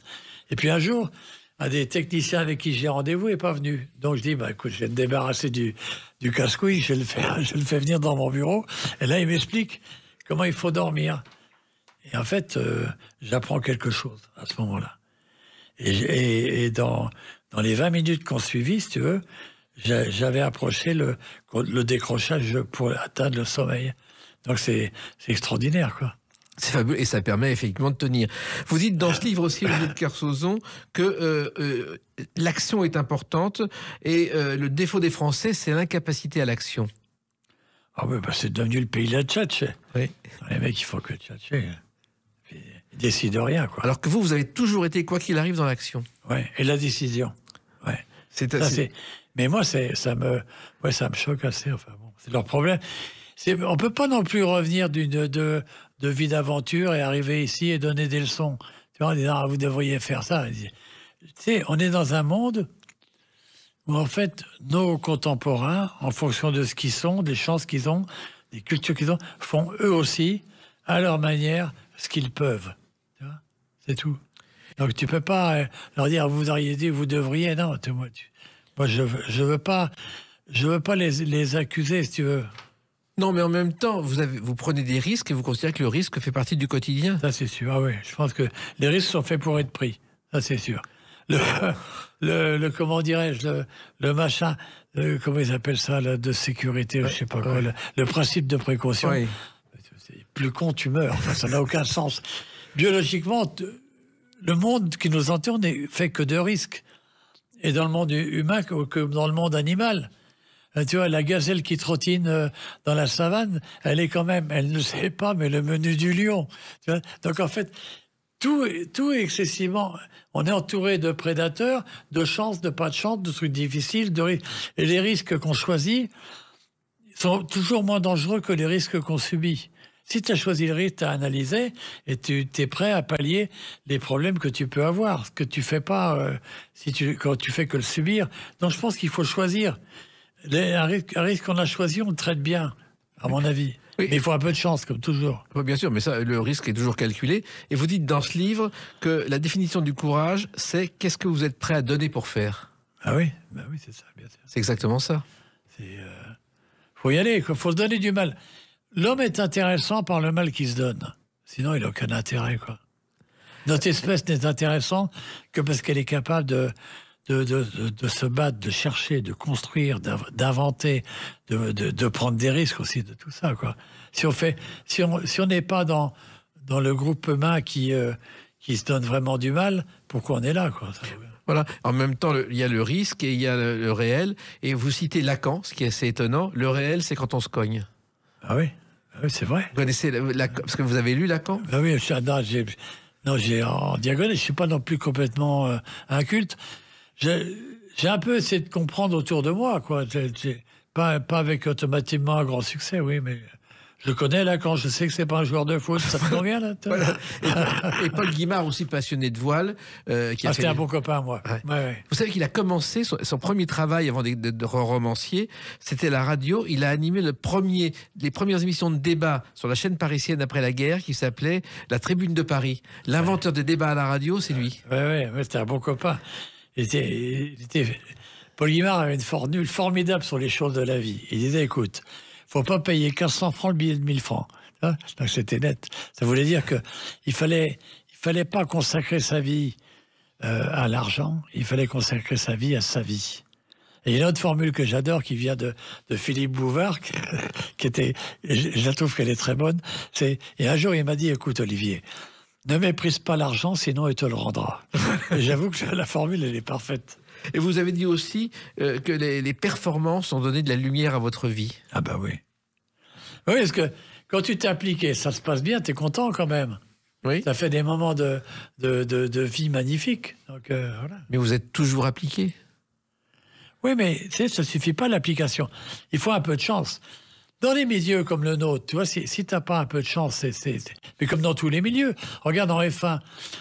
Et puis un jour, un des techniciens avec qui j'ai rendez-vous n'est pas venu. Donc je dis, bah écoute, je vais me débarrasser du casse-couille, je le fais venir dans mon bureau. Et là, il m'explique comment il faut dormir. Et en fait, j'apprends quelque chose à ce moment-là. Et dans les 20 minutes qu'on suivit, si tu veux, j'avais approché le décrochage pour atteindre le sommeil. Donc c'est extraordinaire, quoi.
C'est fabuleux et ça permet effectivement de tenir. Vous dites dans ce livre aussi, Olivier de Kersauzon, que l'action est importante et le défaut des Français, c'est l'incapacité à l'action.
Ah oui, bah c'est devenu le pays de la tchatche.
Oui.
Les mecs, il faut que tchatche. Ils décident rien, quoi.
Alors que vous avez toujours été, quoi qu'il arrive, dans l'action.
Oui, et la décision. Ouais. Mais moi, ça me choque assez. Enfin bon, c'est leur problème. On peut pas non plus revenir de vie d'aventure et arriver ici et donner des leçons. Tu vois, en disant, ah, vous devriez faire ça. Tu sais, on est dans un monde où, en fait, nos contemporains, en fonction de ce qu'ils sont, des chances qu'ils ont, des cultures qu'ils ont, font eux aussi, à leur manière, ce qu'ils peuvent. Tu vois, c'est tout. Donc, tu peux pas leur dire, vous auriez dit, vous devriez. Non, moi, je veux pas les accuser, si tu veux.
Non, mais en même temps, vous prenez des risques et vous considérez que le risque fait partie du quotidien.
Ça, c'est sûr. Ah oui, je pense que les risques sont faits pour être pris. Ça, c'est sûr. Comment dirais-je, le machin, comment ils appellent ça, là, de sécurité, je sais pas quoi, le principe de précaution. Oui. Plus con, tu meurs. Enfin, ça n'a aucun sens. Biologiquement, le monde qui nous entoure n'est fait que de risques. Et dans le monde humain que dans le monde animal. Tu vois, la gazelle qui trottine dans la savane, elle ne sait pas, mais le menu du lion. Tu vois, donc en fait, tout est excessivement... On est entouré de prédateurs, de chances, de pas de chance, de trucs difficiles, et les risques qu'on choisit sont toujours moins dangereux que les risques qu'on subit. Si tu as choisi le risque, tu as analysé, et tu es prêt à pallier les problèmes que tu peux avoir, ce que tu fais pas quand tu fais que le subir. Donc je pense qu'il faut choisir. Un risque qu'on a choisi, on le traite bien, à mon avis. Oui. Mais il faut un peu de chance, comme toujours.
Oui, bien sûr, mais ça, le risque est toujours calculé. Et vous dites dans ce livre que la définition du courage, c'est qu'est-ce que vous êtes prêt à donner pour faire.
Ah oui, oui, c'est ça, bien sûr.
C'est exactement ça.
Faut y aller, faut se donner du mal. L'homme est intéressant par le mal qu'il se donne. Sinon, il n'a aucun intérêt, quoi. Notre espèce n'est intéressante que parce qu'elle est capable de se battre, de chercher, de construire, d'inventer, de prendre des risques aussi, de tout ça, quoi. Si on n'est pas dans le groupe humain qui se donne vraiment du mal, pourquoi on est là, quoi.
Voilà. En même temps, il y a le risque et il y a le réel. Et vous citez Lacan, ce qui est assez étonnant. Le réel, c'est quand on se cogne.
Ah oui, c'est vrai.
Vous connaissez parce que vous avez lu Lacan.
Ah oui, j'ai en diagonale. Je suis pas non plus complètement inculte. J'ai un peu essayé de comprendre autour de moi, quoi. Pas avec automatiquement un grand succès, oui, mais Je le connais, là, quand je sais que c'est pas un joueur de foot. Ça me convient, là.
Voilà. Et Paul Guimard, aussi passionné de voile.
C'était un bon copain, moi.
Ouais.
Ouais.
Vous savez qu'il a commencé son premier travail avant de romancier, c'était la radio. Il a animé les premières émissions de débat sur la chaîne parisienne après la guerre qui s'appelait La Tribune de Paris. L'inventeur des débats à la radio, c'est lui.
Ouais, c'était un bon copain. Paul Guimard avait une formule formidable sur les choses de la vie. Il disait, écoute, faut pas payer 1500 francs le billet de 1000 francs. Hein, donc c'était net. Ça voulait dire que il fallait pas consacrer sa vie à l'argent, il fallait consacrer sa vie à sa vie. Et il y a une autre formule que j'adore qui vient de Philippe Bouvard, qui était, je la trouve qu'elle est très bonne. Et un jour il m'a dit, écoute Olivier, ne méprise pas l'argent, sinon il te le rendra. J'avoue que la formule elle est parfaite.
Et vous avez dit aussi que les performances ont donné de la lumière à votre vie.
Ah bah oui. Oui, parce que quand tu t'es appliqué, ça se passe bien, tu es content quand même.
Oui.
Ça fait des moments de vie magnifiques. Donc, voilà.
Mais vous êtes toujours appliqué.
Oui, mais tu sais, ça ne suffit pas l'application. Il faut un peu de chance. Dans les milieux comme le nôtre, tu vois, si tu n'as pas un peu de chance, mais comme dans tous les milieux. Regarde en F1,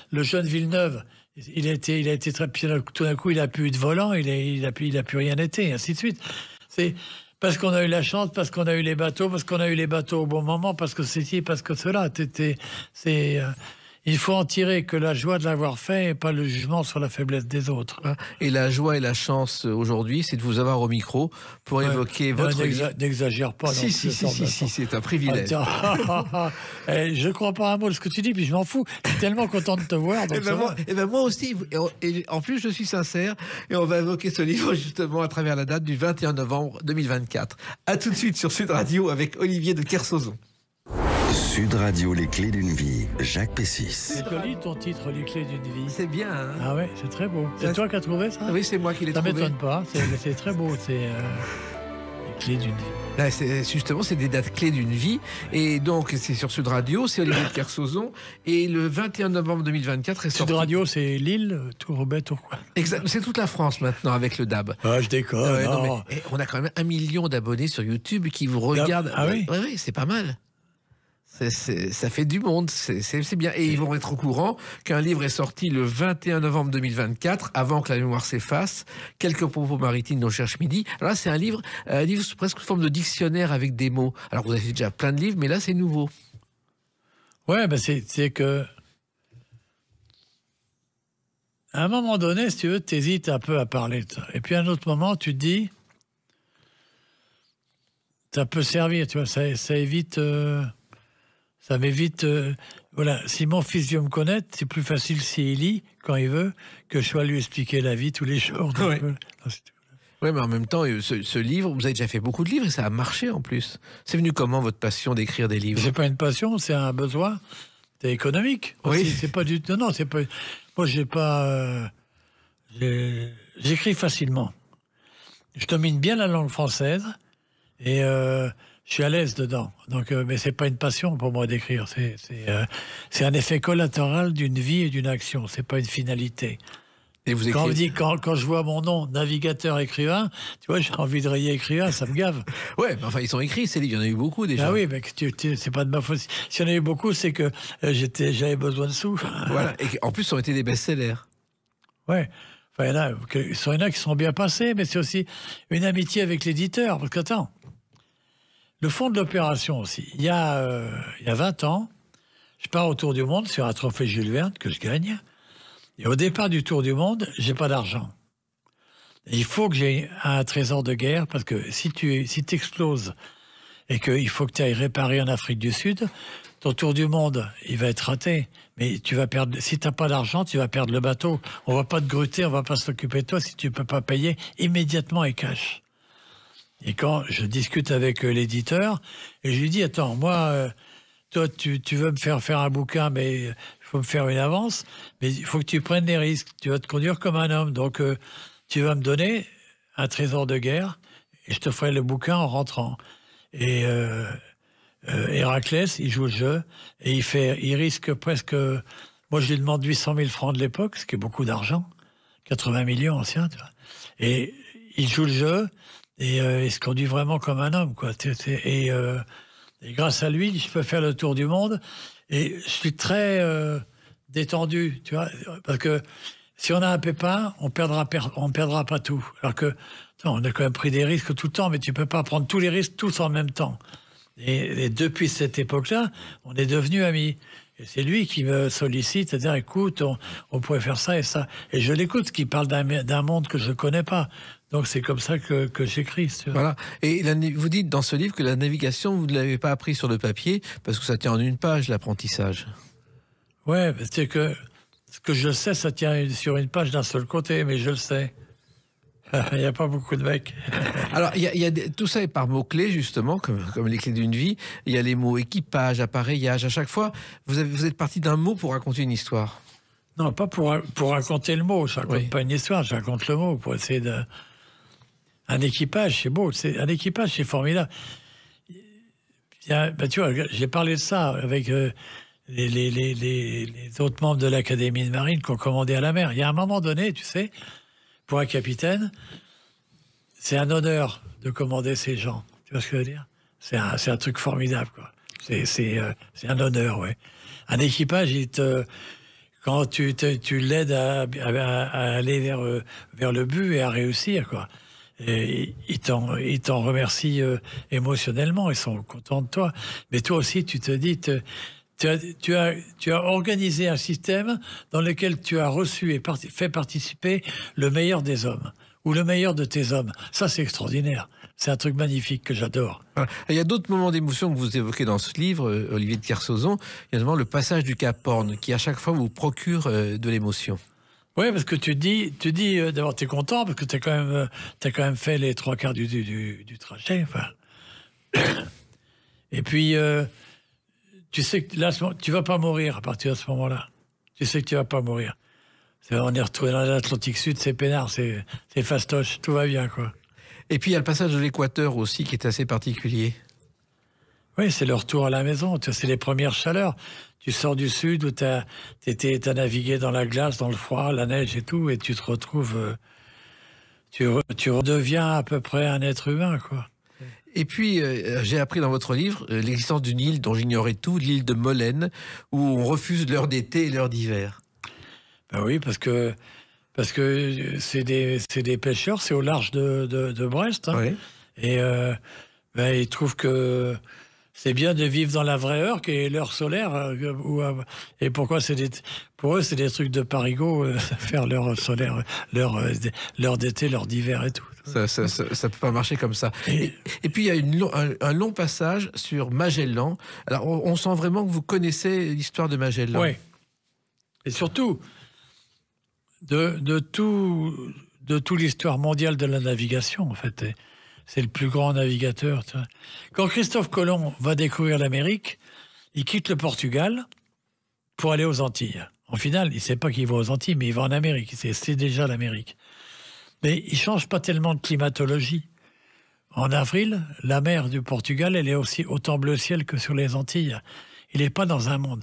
le jeune Villeneuve, il a été très... Tout d'un coup, il n'a plus eu de volant, il a plus rien été, et ainsi de suite. C'est parce qu'on a eu la chance, parce qu'on a eu les bateaux, au bon moment, parce que ceci, parce que cela. Il faut en tirer que la joie de l'avoir fait et pas le jugement sur la faiblesse des autres.
Et la joie et la chance aujourd'hui, c'est de vous avoir au micro pour évoquer votre...
N'exagère pas.
Si, c'est un privilège.
Je ne crois pas un mot de ce que tu dis, puis je m'en fous. Je suis tellement content de te voir. Donc
moi aussi. Et en plus, je suis sincère. Et on va évoquer ce livre justement à travers la date du 21 novembre 2024. À tout de suite sur Sud Radio avec Olivier de Kersauzon.
Sud Radio, les clés d'une vie, Jacques Pessis.
C'est joli ton titre, Les clés d'une vie.
C'est bien, hein?
Ah ouais, c'est très beau. C'est toi qui as trouvé ça?
Oui, c'est moi qui l'ai trouvé.
Ça m'étonne pas, c'est très beau, c'est les clés d'une vie.
Là, justement, c'est des dates clés d'une vie. Et donc, c'est sur Sud Radio, c'est Olivier de Kersauzon. Et le 21 novembre 2024 est sorti...
Sud Radio, c'est Lille, Roubaix, Tourcoing.
Exact. C'est toute la France maintenant avec le DAB.
Ah, je déconne.
Non, mais, on a quand même 1 million d'abonnés sur YouTube qui vous regardent.
Ah oui?
Oui, c'est pas mal. Ça fait du monde, c'est bien. Et ils vont être au courant qu'un livre est sorti le 21 novembre 2024, avant que la mémoire s'efface. Quelques propos maritimes dont cherche midi. Alors là, c'est un livre presque sous forme de dictionnaire avec des mots. Alors vous avez déjà plein de livres, mais là, c'est nouveau.
Ouais, ben c'est que... À un moment donné, si tu veux, tu hésites un peu à parler de ça. Et puis à un autre moment, tu te dis... Ça peut servir, tu vois, ça évite... Ça m'évite... voilà, si mon fils veut me connaître, c'est plus facile s'il lit, quand il veut, que je sois lui expliquer la vie tous les jours.
Oui, mais en même temps, ce livre, vous avez déjà fait beaucoup de livres et ça a marché en plus. C'est venu comment, votre passion d'écrire des livres?
C'est pas une passion, c'est un besoin. C'est économique.
Oui.
C'est pas du tout... Non, c'est pas... Moi, j'ai pas... J'écris facilement. Je domine bien la langue française et... je suis à l'aise dedans, donc, mais c'est pas une passion pour moi d'écrire. C'est un effet collatéral d'une vie et d'une action. C'est pas une finalité.
Et vous écrivez...
quand je vois mon nom, navigateur écrivain, tu vois, j'ai envie de rayer écrivain, ça me gave.
Ouais, mais enfin, ils sont écrits, ces livres. Il y en a eu beaucoup déjà.
Ah oui, mais c'est pas de ma faute. S'il y en a eu beaucoup, c'est que j'avais besoin de sous.
Voilà. Et en plus, ça ont été des best-sellers.
Ouais. Enfin, il y en a qui sont bien passés, mais c'est aussi une amitié avec l'éditeur. Parce qu'attends. Le fond de l'opération aussi. Il y a 20 ans, je pars au Tour du Monde sur un trophée Jules Verne que je gagne. Et au départ du Tour du Monde, j'ai pas d'argent. Il faut que j'ai un trésor de guerre parce que si tu exploses et qu'il faut que tu ailles réparer en Afrique du Sud, ton Tour du Monde, il va être raté. Mais tu vas perdre. Si tu n'as pas d'argent, tu vas perdre le bateau. On va pas te gruter, on va pas s'occuper de toi si tu peux pas payer immédiatement et cash. Et quand je discute avec l'éditeur, et je lui dis, attends, moi, toi, tu veux me faire un bouquin, mais il faut me faire une avance, mais il faut que tu prennes des risques, tu vas te conduire comme un homme, donc tu vas me donner un trésor de guerre, et je te ferai le bouquin en rentrant. Et Héraclès, il joue le jeu, et il risque presque... Moi, je lui demande 800 000 francs de l'époque, ce qui est beaucoup d'argent, 80 millions anciens, tu vois. Et il joue le jeu... Et il se conduit vraiment comme un homme, quoi. Et grâce à lui, je peux faire le tour du monde. Et je suis très détendu, tu vois, parce que si on a un pépin, on perdra pas tout. Alors que, on a quand même pris des risques tout le temps, mais tu peux pas prendre tous les risques tous en même temps. Et depuis cette époque-là, on est devenus amis. Et c'est lui qui me sollicite, c'est-à-dire, écoute, on pourrait faire ça et ça. Et je l'écoute, qui parle d'un monde que je ne connais pas. Donc c'est comme ça que j'écris.
Voilà. Et vous dites dans ce livre que la navigation, vous ne l'avez pas appris sur le papier, parce que ça tient en une page, l'apprentissage.
Ouais, c'est que ce que je sais, ça tient sur une page d'un seul côté, mais je le sais. Il n'y a pas beaucoup de mecs.
Alors, tout ça est par mots-clés, justement, comme les clés d'une vie. Il y a les mots équipage, appareillage. À chaque fois, vous êtes parti d'un mot pour raconter une histoire.
Non, pas pour raconter le mot. Je raconte pas une histoire, je raconte le mot pour essayer de... Un équipage, c'est beau. Un équipage, c'est formidable. Tu vois, j'ai parlé de ça avec les autres membres de l'Académie de Marine qui ont commandé à la mer. Il y a un moment donné, tu sais, pour un capitaine, c'est un honneur de commander ces gens. Tu vois ce que je veux dire? C'est un truc formidable, quoi. C'est un honneur, ouais. Un équipage, quand tu l'aides à aller vers le but et à réussir, quoi. Et ils t'en remercient émotionnellement, ils sont contents de toi. Mais toi aussi, tu te dis, tu as organisé un système dans lequel tu as reçu et fait participer le meilleur des hommes, ou le meilleur de tes hommes. Ça, c'est extraordinaire. C'est un truc magnifique que j'adore.
Il y a d'autres moments d'émotion que vous évoquez dans ce livre, Olivier de Kersauzon. Il y a notamment le passage du Cap Horn, qui à chaque fois vous procure de l'émotion.
Oui, parce que tu dis d'abord, tu es content, parce que tu as quand même fait les 3/4 du trajet. Enfin. Et puis, tu sais que là, tu vas pas mourir à partir de ce moment-là. Tu sais que tu vas pas mourir. On est retrouvé dans l'Atlantique Sud, c'est peinard, c'est fastoche, tout va bien, quoi.
Et puis, il y a le passage de l'équateur aussi, qui est assez particulier.
Oui, c'est le retour à la maison. C'est les premières chaleurs. Tu sors du sud où t'as navigué dans la glace, dans le froid, la neige et tout, et tu te retrouves... tu redeviens à peu près un être humain, quoi.
Et puis, j'ai appris dans votre livre l'existence d'une île dont j'ignorais tout, l'île de Molène, où on refuse l'heure d'été et l'heure d'hiver.
Ben oui, parce que c'est des pêcheurs, c'est au large de Brest. Hein.
Oui.
Et ils trouvent que c'est bien de vivre dans la vraie heure, qui est l'heure solaire. Et pourquoi pour eux, c'est des trucs de parigot, faire l'heure solaire, l'heure d'été, l'heure d'hiver et tout.
Ça peut pas marcher comme ça. Et puis, il y a un long passage sur Magellan. Alors, on sent vraiment que vous connaissez l'histoire de Magellan.
Oui. Et surtout, de toute l'histoire mondiale de la navigation, en fait. C'est le plus grand navigateur. Tu vois. Quand Christophe Colomb va découvrir l'Amérique, il quitte le Portugal pour aller aux Antilles. En final, il ne sait pas qu'il va aux Antilles, mais il va en Amérique. C'est déjà l'Amérique. Mais il ne change pas tellement de climatologie. En avril, la mer du Portugal, elle est aussi autant bleu ciel que sur les Antilles. Il n'est pas dans un monde.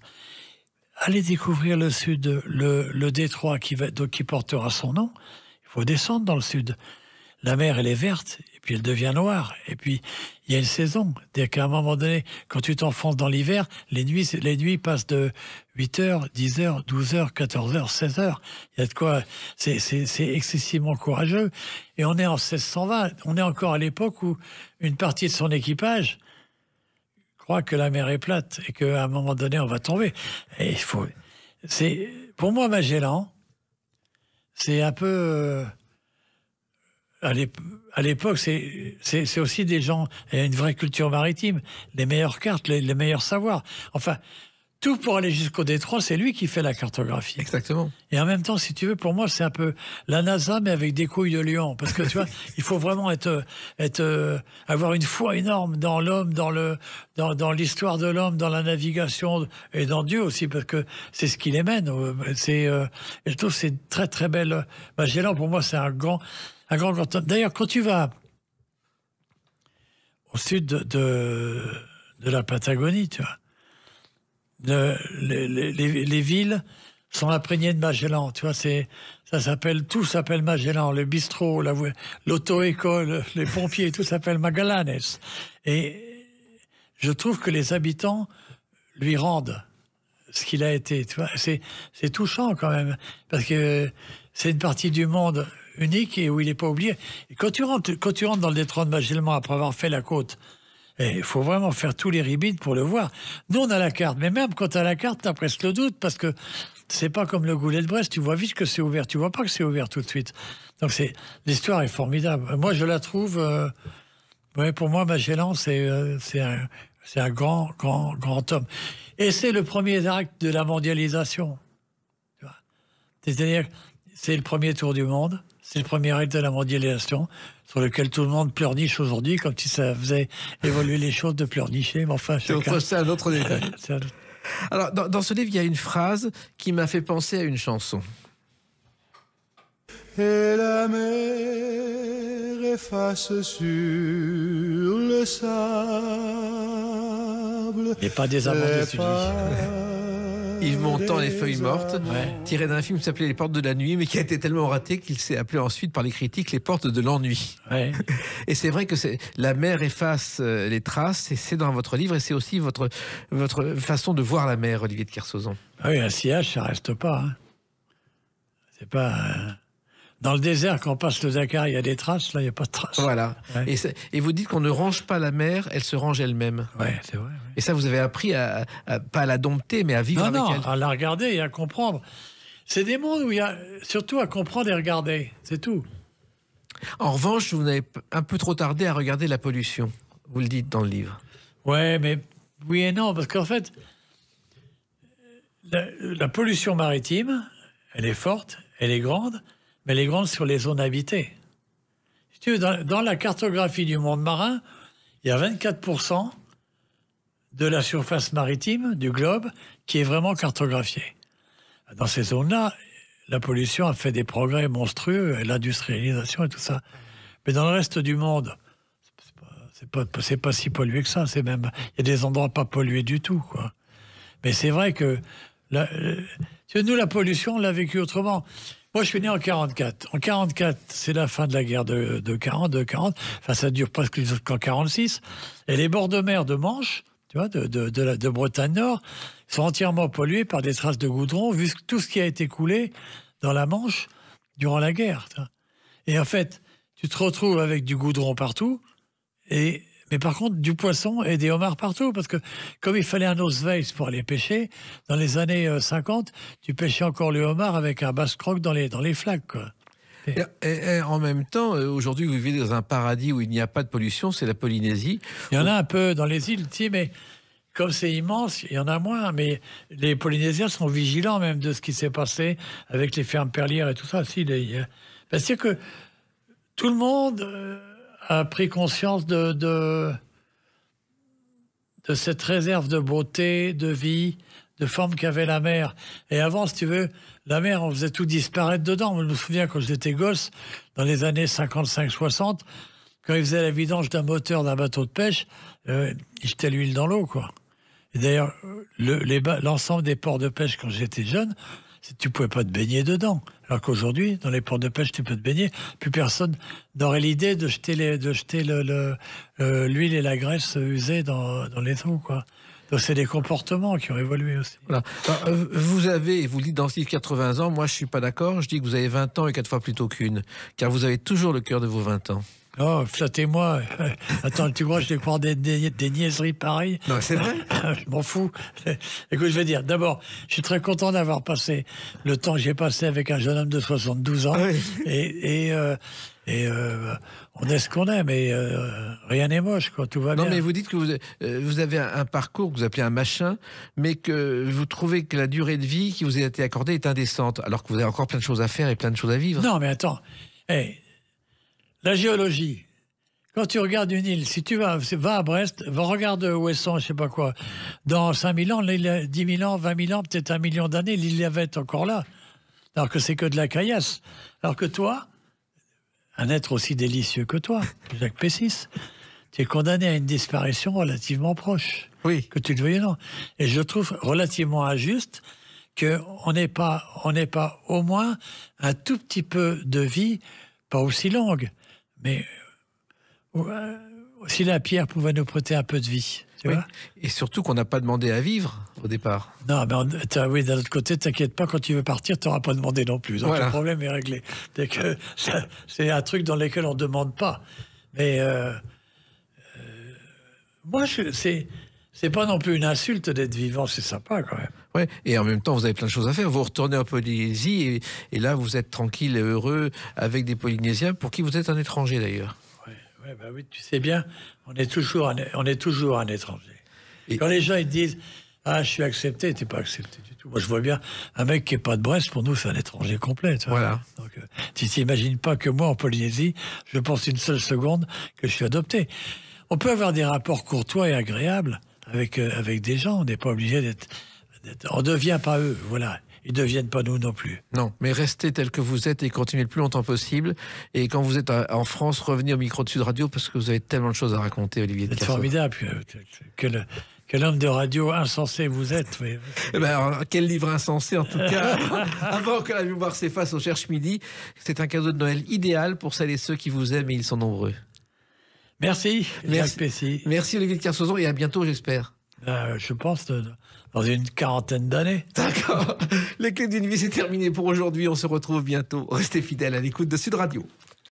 Allez découvrir le sud, le détroit qui portera son nom. Il faut descendre dans le sud. La mer, elle est verte, et puis elle devient noire. Et puis, il y a une saison. C'est-à-dire qu'à un moment donné, quand tu t'enfonces dans l'hiver, les nuits passent de 8h, 10h, 12h, 14h, 16h. Il y a de quoi... C'est excessivement courageux. Et on est en 1620. On est encore à l'époque où une partie de son équipage croit que la mer est plate et qu'à un moment donné, on va tomber. Et il faut... Pour moi, Magellan, c'est un peu... À l'époque, c'est aussi des gens, il y a une vraie culture maritime, les meilleures cartes, les meilleurs savoirs. Enfin, tout pour aller jusqu'au détroit, c'est lui qui fait la cartographie.
Exactement.
Et en même temps, si tu veux, pour moi, c'est un peu la NASA, mais avec des couilles de lion. Parce que tu vois, il faut vraiment avoir une foi énorme dans l'homme, dans l'histoire de l'homme, dans la navigation et dans Dieu aussi, parce que c'est ce qui les mène. Et je trouve que c'est très, très belle. Magellan, pour moi, c'est un grand. D'ailleurs, quand tu vas au sud de la Patagonie, tu vois, les villes sont imprégnées de Magellan. Tu vois, tout s'appelle Magellan. Le bistrot, l'auto-école, les pompiers, tout s'appelle Magallanes. Et je trouve que les habitants lui rendent ce qu'il a été. Tu vois, c'est touchant quand même, parce que c'est une partie du monde unique et où il n'est pas oublié. Et quand tu rentres dans le détroit de Magellan après avoir fait la côte, il faut vraiment faire tous les ribides pour le voir. Nous, on a la carte, mais même quand tu as la carte, tu as presque le doute, parce que c'est pas comme le Goulet de Brest, tu vois vite que c'est ouvert, tu vois pas que c'est ouvert tout de suite. Donc l'histoire est formidable. Moi, je la trouve... pour moi, Magellan, c'est un grand homme. Et c'est le premier acte de la mondialisation. Tu vois. C'est-à-dire, c'est le premier tour du monde, c'est le premier acte de la mondialisation, sur lequel tout le monde pleurniche aujourd'hui, comme si ça faisait évoluer les choses de pleurnicher. Mais enfin,
c'est un autre détail. Alors, dans ce livre, il y a une phrase qui m'a fait penser à une chanson.
Et la mer efface sur le sable.
Et pas des amants de
Yves Montand, Les Feuilles Mortes, tiré d'un film qui s'appelait Les Portes de la Nuit, mais qui a été tellement raté qu'il s'est appelé ensuite par les critiques Les Portes de l'Ennui.
Ouais.
Et c'est vrai que la mer efface les traces, et c'est dans votre livre, et c'est aussi votre façon de voir la mer, Olivier de Kersauzon.
Oui, un sillage, ça reste pas. Hein. C'est pas... Dans le désert, quand on passe le Dakar, il y a des traces, là, il n'y a pas de traces.
Voilà.
Ouais.
Et vous dites qu'on ne range pas la mer, elle se range elle-même.
Oui, c'est vrai. Ouais.
Et ça, vous avez appris pas à la dompter, mais à vivre avec elle.
À la regarder et à comprendre. C'est des mondes où il y a surtout à comprendre et regarder, c'est tout.
En revanche, vous n'avez un peu trop tardé à regarder la pollution. Vous le dites dans le livre.
Ouais, mais oui et non, parce qu'en fait, la pollution maritime, elle est forte, elle est grande, mais elle est grande sur les zones habitées. Si tu veux, dans la cartographie du monde marin, il y a 24% de la surface maritime du globe qui est vraiment cartographiée. Dans ces zones-là, la pollution a fait des progrès monstrueux, et l'industrialisation et tout ça. Mais dans le reste du monde, c'est pas si pollué que ça. C'est même, il y a des endroits pas pollués du tout, quoi. Mais c'est vrai que nous, la pollution, on l'a vécu autrement. Moi, je suis né en 44. En 44, c'est la fin de la guerre de 40. Enfin, ça dure presque jusqu'en 46. Et les bords de mer de Manche, tu vois, de Bretagne Nord, sont entièrement pollués par des traces de goudron, vu tout ce qui a été coulé dans la Manche durant la guerre. Et en fait, tu te retrouves avec du goudron partout, mais par contre, du poisson et des homards partout. Parce que comme il fallait un Osweiss pour aller pêcher, dans les années 50, tu pêchais encore le homard avec un basse-croque dans les flaques, quoi.
Et en même temps, aujourd'hui, vous vivez dans un paradis où il n'y a pas de pollution, c'est la Polynésie.
Il y en a un peu dans les îles, tu sais, mais comme c'est immense, il y en a moins. Mais les Polynésiens sont vigilants même de ce qui s'est passé avec les fermes perlières et tout ça. C'est que tout le monde a pris conscience de cette réserve de beauté, de vie, de forme qu'avait la mer. Et avant, si tu veux, la mer, on faisait tout disparaître dedans. Je me souviens quand j'étais gosse, dans les années 55-60, quand ils faisaient la vidange d'un moteur d'un bateau de pêche, ils jetaient l'huile dans l'eau, quoi. Et d'ailleurs, l'ensemble des ports de pêche, quand j'étais jeune, tu ne pouvais pas te baigner dedans. Alors qu'aujourd'hui, dans les ports de pêche, tu peux te baigner. Plus personne n'aurait l'idée de jeter l'huile et la graisse usée dans les eaux, quoi. Donc c'est des comportements qui ont évolué aussi.
Voilà. Alors, vous avez, vous le dites dans ce livre, 80 ans, moi je ne suis pas d'accord, je dis que vous avez 20 ans et 4 fois plutôt qu'une, car vous avez toujours le cœur de vos 20 ans.
Oh, flattez-moi. Attends, tu crois que je vais croire des niaiseries pareilles?
Non, c'est vrai.
Je m'en fous. Écoute, je vais dire, d'abord, je suis très content d'avoir passé le temps que j'ai passé avec un jeune homme de 72 ans. Oui. Et on est ce qu'on est, mais rien n'est moche, quoi. Tout va bien.
Non, mais vous dites que vous avez un parcours que vous appelez un machin, mais que vous trouvez que la durée de vie qui vous a été accordée est indécente, alors que vous avez encore plein de choses à faire et plein de choses à vivre.
Non, mais attends. La géologie, quand tu regardes une île, si tu va à Brest, va regarder Ouessant, je sais pas quoi, dans 5000 ans, 10 000 ans, 20 000 ans, peut-être 1 million d'années, l'île va être encore là. Alors que c'est que de la caillasse. Alors que toi, un être aussi délicieux que toi, Jacques Pessis, tu es condamné à une disparition relativement proche.
Oui.
Que tu le veuilles ou non. Et je trouve relativement injuste qu'on n'ait pas au moins un tout petit peu de vie, pas aussi longue, mais si la pierre pouvait nous prêter un peu de vie. Tu
Oui.
vois.
Et surtout qu'on n'a pas demandé à vivre au départ.
Non, mais oui, d'un autre côté, t'inquiète pas, quand tu veux partir, tu n'auras pas demandé non plus. Donc
Voilà.
le problème est réglé. C'est un truc dans lequel on ne demande pas. Mais moi, c'est pas non plus une insulte d'être vivant, c'est sympa quand même.
Ouais. Et en même temps, vous avez plein de choses à faire. Vous retournez en Polynésie et là, vous êtes tranquille et heureux avec des Polynésiens pour qui vous êtes un étranger d'ailleurs.
Ouais, bah oui, tu sais bien, on est toujours un étranger.
Et-
Quand les gens ils te disent ah, je suis accepté, t'es pas accepté du tout. Moi, je vois bien un mec qui est pas de Brest, pour nous, c'est un étranger complet. Tu vois.
Voilà.
Donc, tu t'imagines pas que moi, en Polynésie, je pense une seule seconde que je suis adopté. On peut avoir des rapports courtois et agréables avec des gens. On n'est pas obligé d'être. On ne devient pas eux, voilà. Ils ne deviennent pas nous non plus.
Non, mais restez tel que vous êtes et continuez le plus longtemps possible. Et quand vous êtes en France, revenez au micro de Sud Radio parce que vous avez tellement de choses à raconter, Olivier de
C'est
Kersauzon.
formidable. Quel homme de radio insensé vous êtes. Oui.
Eh ben, alors, quel livre insensé, en tout cas. Avant que la mémoire s'efface, on cherche midi. C'est un cadeau de Noël idéal pour celles et ceux qui vous aiment et ils sont nombreux.
Merci,
Merci.
Jacques Pessy.
Merci Olivier de Kersauzon et à bientôt, j'espère.
Je pense dans une quarantaine d'années.
D'accord. Les clés d'une vie, c'est terminé pour aujourd'hui. On se retrouve bientôt. Restez fidèles à l'écoute de Sud Radio.